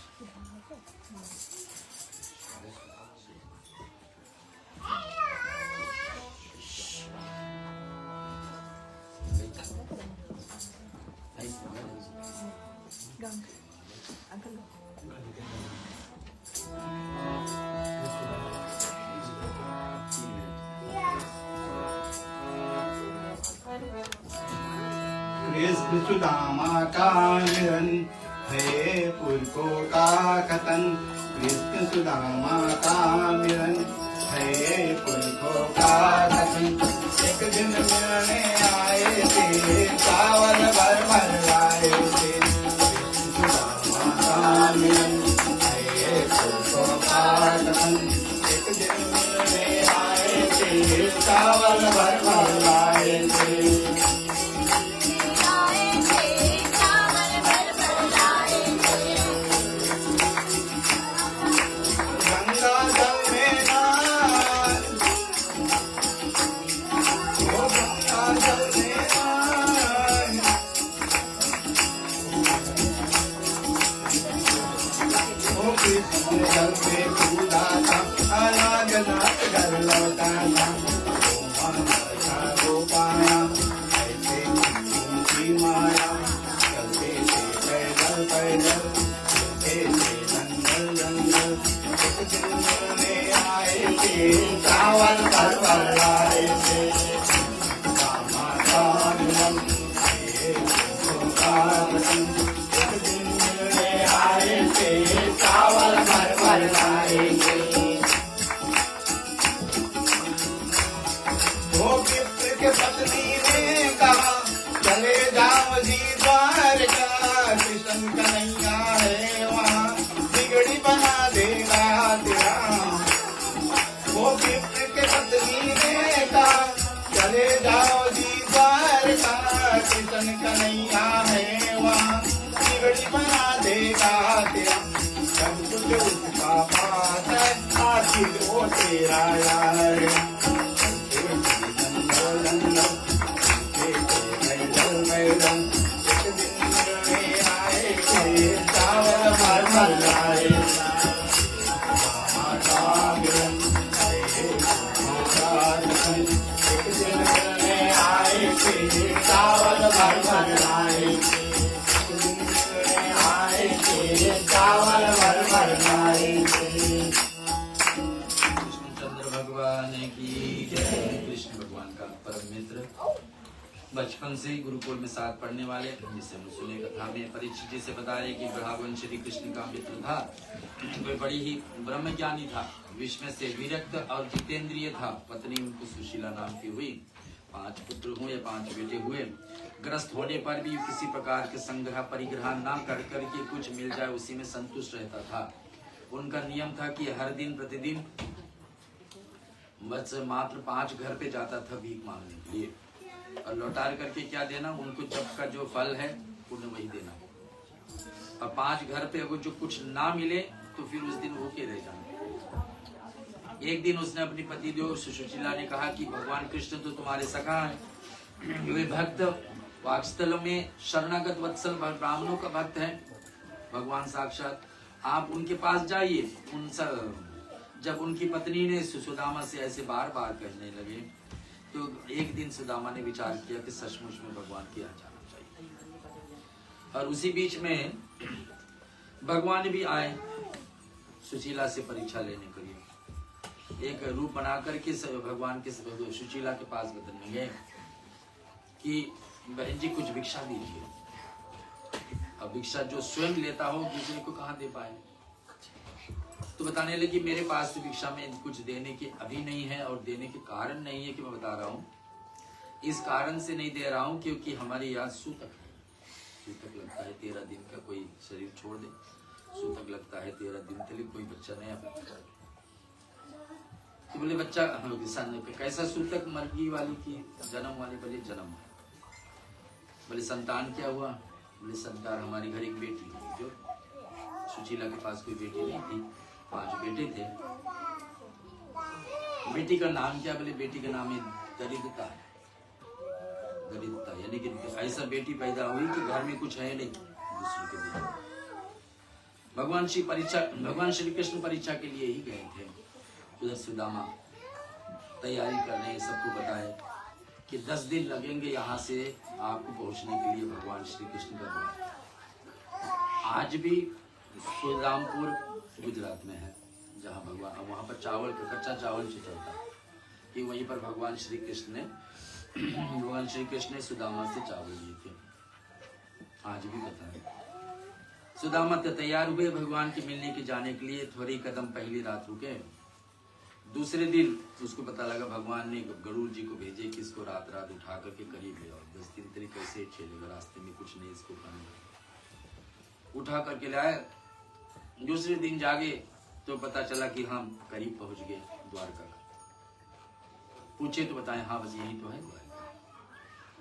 कृष्ण सुदामा का मिलन है पुरखों का कथन। कृष्ण सुदामा का मिलन है पुरखों का कथन। एक दिन मिलने आए थे, चावल भर भर लाए थे। कृष्ण सुदामा का मिलन है पुरखों का कथन। एक दिन मिलने आए थे, चावल भर भर लाए थे। जल पे कूदा था, अनाज नाच घर लौटा था। वो पाया ऐसे की माया, चलते थे पैदल पैदल, चलते थे जंगल जंगल। एक दिन मिलने आए थे, चावल भर भर लाए थे। रामा का मिलन ये पुरखों का कथन। एक दिन मिलने आए थे, चावल भर भर लाए थे। वो मित्र के पत्नी ने कहा, चले जाओ जी द्वारका। कृष्ण कन्हैया है वहाँ, बिगड़ी बना देगा तेरा। वो मित्र के पत्नी ने कहा, चले जाओ जी द्वारका। कृष्ण कन्हैया है वहाँ, बिगड़ी बना देगा तेरा। सब कुछ उसका पास है, आखिर वो तेरा यार। भगवान की जय। कृष्ण भगवान का परम मित्र, बचपन से ही गुरुकुल में साथ पढ़ने वाले, जिसे हम सुने कथा में परीक्षित जी से बता रहे कि भगवान श्री कृष्ण का मित्र था। कोई बड़ी ही ब्रह्मज्ञानी था, विश्व से विरक्त और जितेंद्रिय था। पत्नी उनको सुशीला नाम की हुई। 5 पुत्र हुए, 5 बेटे हुए। ग्रस्त होने पर भी किसी प्रकार के संग्रह परिग्रह ना कर करके कुछ मिल जाए उसी में संतुष्ट रहता था। उनका नियम था कि हर दिन प्रतिदिन बस मात्र 5 घर पे जाता था भीख मांगने के लिए, और लौटा करके क्या देना, उनको जब का जो फल है उन्हें वही देना। और 5 घर पे अगर जो कुछ ना मिले तो फिर उस दिन भूखे रह जाना। एक दिन उसने अपनी पति देव सुशीला ने कहा कि भगवान कृष्ण तो तुम्हारे सखा है, वे भक्त वात्सल में शरणागत वत्सल ब्राह्मणों का भक्त है, भगवान साक्षात, आप उनके पास जाइए। जब उनकी पत्नी ने सुदामा से ऐसे बार बार कहने लगे तो एक दिन सुदामा ने विचार किया कि सचमुच में भगवान के यहाँ जाना चाहिए। और उसी बीच में भगवान भी आए सुशीला से परीक्षा लेने के लिए। एक रूप बना करके भगवान के सुशीला के पास बदल में गए कि बहन जी कुछ भिक्षा दीजिए। अब भिक्षा जो स्वयं लेता हो दूसरे को कहाँ दे पाए, तो बताने लगी मेरे पास तो भिक्षा में कुछ देने के अभी नहीं है, और देने के कारण नहीं है कि मैं बता रहा हूँ, इस कारण से नहीं दे रहा हूँ क्योंकि हमारी याद सूतक है। सूतक लगता है 13 दिन का, कोई शरीर छोड़ दे, सूतक लगता है 13 दिन के लिए, कोई बच्चा नया बच्चा। तो बोले बच्चा कैसा सूतक, मर्गी वाली की जन्म वाली, बोले जन्म। बोले संतान क्या हुआ, बोले संतान हमारे घर एक बेटी है। जो सुशीला के पास कोई बेटी नहीं थी, 5 बेटे थे। बेटी का नाम क्या, बोले बेटी का नाम है दरिद्रता है। दरिद्रता यानी कि ऐसा बेटी पैदा हुई कि घर में कुछ है नहीं दूसरे के लिए। भगवान श्री कृष्ण परीक्षा के लिए ही गए थे। उधर सुदामा तैयारी कर रहे हैं, सबको बताए कि 10 दिन लगेंगे यहाँ से आपको पहुँचने के लिए भगवान श्री कृष्ण का द्वार। आज भी सुदामपुर गुजरात में है, जहाँ भगवान, वहाँ पर चावल कच्चा चावल से चलता है कि वहीं पर भगवान श्री कृष्ण ने सुदामा से चावल लिए थे। आज भी पता है। सुदामा तैयार हुए भगवान के मिलने के जाने के लिए। थोड़ी कदम पहली रात रुके। दूसरे दिन उसको पता लगा भगवान ने गरुड़ जी को भेजे कि इसको रात रात उठा करके करीब ले आओ। 10 दिन तरी कैसे चलेगा, रास्ते में कुछ नहीं, इसको करना। उठा करके लाए। दूसरे दिन जागे तो पता चला कि हम करीब पहुंच गए द्वारका। पूछे तो बताए हाँ बस यही तो है द्वारका।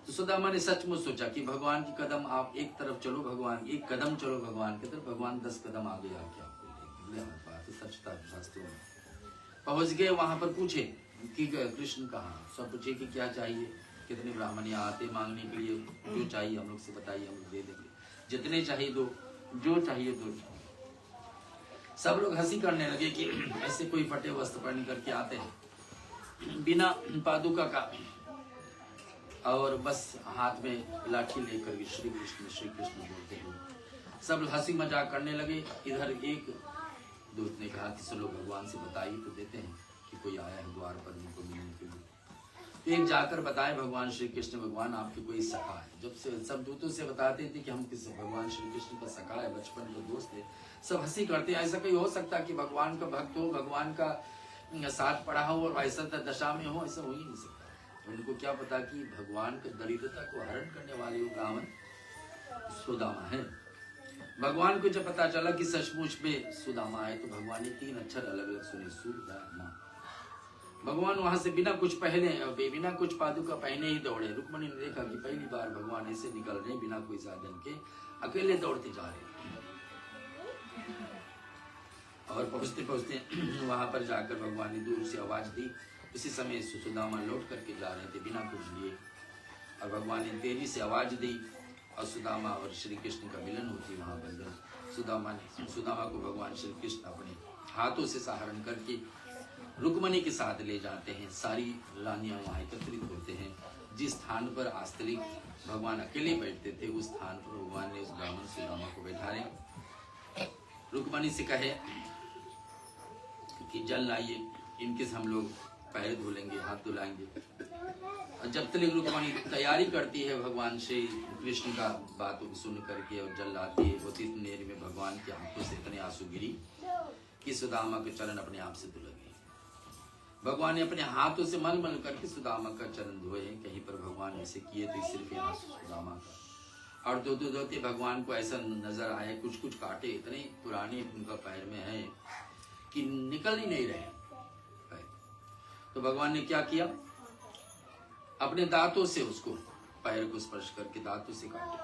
तो सुदामा ने सचमुच सोचा कि भगवान की कदम, आप एक तरफ चलो भगवान, एक कदम चलो भगवान की तरफ, भगवान 10 कदम आगे आके आपको ले। बात सच था शास्त्रों में। पहुंच गए, वहां पर पूछे कि कृष्ण कहाँ। सब पूछे कि क्या चाहिए, कितने ब्राह्मण यहाँ आते मांगने के लिए, जो चाहिए हम लोग से बताइए, हम लोग दे देंगे, जितने चाहिए दो, जो चाहिए दो। सब लोग हंसी करने लगे कि ऐसे कोई फटे वस्त्र पहन करके आते हैं बिना पादुका का, और बस हाथ में लाठी लेकर श्री कृष्ण बोलते हैं। सब हंसी मजाक करने लगे। इधर एक दूत ने कहा कि चलो भगवान से बताइए तो देते हैं कि कोई आया है द्वार पर उनको मिलने के लिए। तो एक जाकर बताए भगवान श्री कृष्ण, भगवान आपके कोई सखा है। जब से सब दूतों से बताते थे कि हम किस भगवान श्री कृष्ण का सखा है, बचपन का दोस्त है, सब हंसी करते हैं। ऐसा कोई हो सकता कि भगवान का भक्त हो, भगवान का साथ पढ़ा हो और ऐसा दशा में हो, ऐसा हो ही नहीं सकता। उनको क्या पता कि भगवान का दरिद्रता को हरण करने वाले वो ब्राह्मण सुदामा है। भगवान को जब पता चला कि सचमुच में सुदामा है तो भगवान ने 3 अक्षर अलग अलग सुने, सुदामा। भगवान वहां से बिना कुछ पादुका पहने ही दौड़े। रुक्मणी ने देखा कि पहली बार भगवान ऐसे निकल रहे बिना कोई साधन के, अकेले दौड़ते जा रहे। और पहुंचते पहुंचते वहां पर जाकर भगवान ने दूर से आवाज दी। इसी समय सुदामा लौट करके जा रहे थे बिना कुछ लिए, और भगवान ने तेजी से आवाज दी और सुदामा और श्री कृष्ण का मिलन होती वहां पर। सुदामा को भगवान श्री कृष्ण अपने हाथों से सहारण करके रुक्मणी के साथ ले जाते हैं। सारी रानियां वहां एकत्रित होते हैं। जिस स्थान पर आस्तलिक भगवान अकेले बैठते थे उस स्थान पर भगवान ने उस ब्राह्मण सुदामा को बैठाए। रुक्मणी से कहे कि जल लाइए, इनके हम लोग पैर धुलेंगे, हाथ धुलाएंगे। और जब तक रुक्मणी तैयारी करती है भगवान श्री कृष्ण का बातों को सुन करके और जल लाती है, उतनी देर में भगवान की आंखों से इतने आंसू गिरी कि सुदामा के चरण अपने आप से धुल गए। भगवान ने अपने हाथों से मल मल करके सुदामा का चरण धोए। कहीं पर भगवान ऐसे किए तो सिर्फ यहाँ सुदामा का, और धोते भगवान को ऐसा नजर आए कुछ कुछ कांटे इतने पुराने उनका पैर में है कि निकल ही नहीं रहे। तो भगवान ने क्या किया, अपने दांतों से उसको पैर को स्पर्श करके दांतों से काटे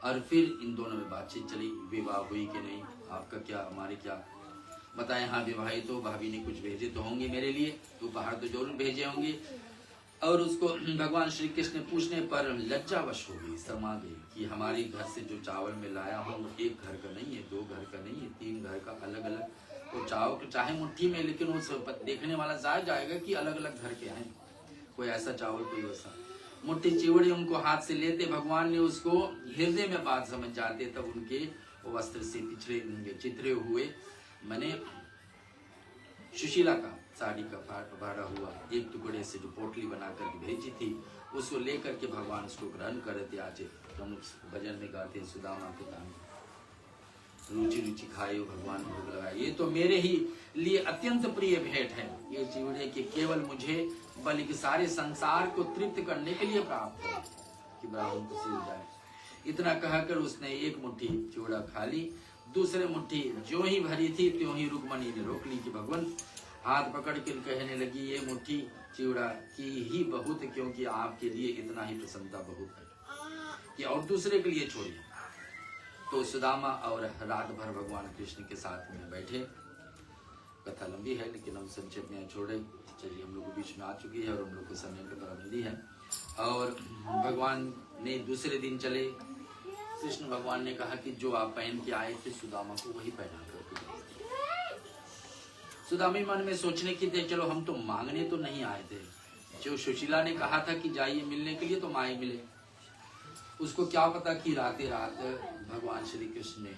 और फिर इन दोनों में बातचीत चली। विवाह हुई कि नहीं, आपका क्या, हमारे क्या बताएं। हाँ विवाहित तो भाभी ने कुछ भेजे तो होंगे मेरे लिए, उपहार तो जरूर भेजे होंगे। और उसको भगवान श्री कृष्ण ने पूछने पर लज्जावश हो गई, शर्मा गई कि हमारे घर से जो चावल मैं लाया हूँ एक घर का नहीं है, 2 घर का नहीं है, 3 घर का अलग अलग। वो चावल चाहे मुट्ठी में, लेकिन वो देखने वाला जाएगा कि अलग अलग घर के हैं, कोई ऐसा चावल कोई वैसा। मुट्ठी चिवड़ी उनको हाथ से लेते भगवान ने उसको हृदय में बात समझ जाते, तब उनके वस्त्र से पिछड़े चित्रे हुए मैंने सुशीला का साड़ी का फाड़ा हुआ एक टुकड़े से जो पोटली बना करके भेजी थी, उसको लेकर के भगवान उसको ग्रहण करते। आज हम भजन में गाते हैं, सुदामा के दान रुचि रुचि खाए भगवान भोग लगाए। ये तो मेरे ही लिए अत्यंत प्रिय भेंट है, ये चिवड़े के केवल मुझे बल्कि सारे संसार को तृप्त करने के लिए प्राप्त है कि ब्राह्मण को सिल जाए। इतना कहकर उसने एक मुट्ठी चिवड़ा खा ली। दूसरे मुट्ठी जो ही भरी थी त्यों ही रुक्मणी ने रोक ली कि भगवान, हाथ पकड़ के कहने लगी ये मुट्ठी चिवड़ा की ही बहुत है, क्योंकि आपके लिए इतना ही प्रसन्नता बहुत है कि और दूसरे के लिए छोड़िए। तो सुदामा और रात भर भगवान कृष्ण के साथ में बैठे। कथा लंबी है लेकिन हम संक्षेप में छोड़े। चलिए हम लोग बीच में आ चुकी है और हम लोग को समय की पाबंदी है। और भगवान ने दूसरे दिन चले, कृष्ण भगवान ने कहा कि जो आप पहन के आए थे सुदामा को वही पहना कर। सुदामा मन में सोचने की थे, चलो हम तो मांगने तो नहीं आए थे, जो सुशीला ने कहा था कि जाइए मिलने के लिए तो माए मिले। उसको क्या पता कि रातें रात भगवान श्री कृष्ण ने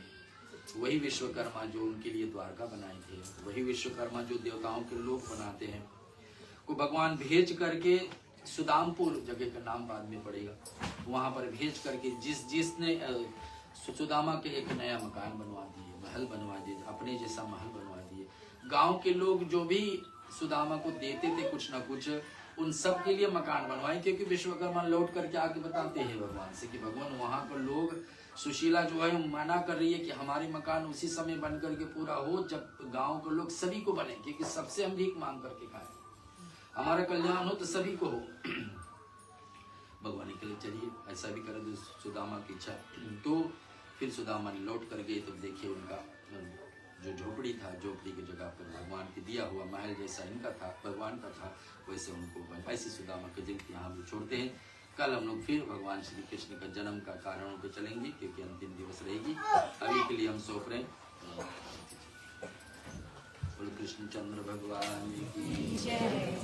वही विश्वकर्मा जो उनके लिए द्वारका बनाए थे, वही विश्वकर्मा जो देवताओं के लोक बनाते हैं, को भगवान भेज करके सुदामपुर जगह का नाम बाद में पड़ेगा, वहां पर भेज करके जिसने सुदामा के एक नया मकान बनवा दिए, महल बनवा दिए, अपने जैसा महल बनवा दिए। गांव के लोग जो भी सुदामा को देते थे कुछ ना कुछ, उन सब के लिए मकान बनवाए, क्योंकि विश्वकर्मा लौट करके आके बताते हैं भगवान से कि भगवान वहां पर लोग, सुशीला जो है मना कर रही है कि हमारे मकान उसी समय बन करके पूरा हो जब गांव के लोग सभी को बने, क्योंकि सबसे हम भीख मांग करके खाए, हमारा कल्याण हो तो सभी को हो। भगवान के लिए चलिए ऐसा भी कर दो सुदामा की इच्छा। तो फिर सुदामा ने लौट कर गए तो देखिए उनका जो झोपड़ी था, झोपड़ी की जगह पर भगवान के दिया हुआ महल जैसा इनका था, भगवान का था, वैसे उनको ऐसी सुदामा के जिनकी यहाँ हम छोड़ते हैं। कल हम लोग फिर भगवान श्री कृष्ण का जन्म का कारणों पे चलेंगे, क्योंकि अंतिम दिवस रहेगी। अभी के लिए हम सौंप रहे हैं। बोलो कृष्ण चंद्र भगवान की जय।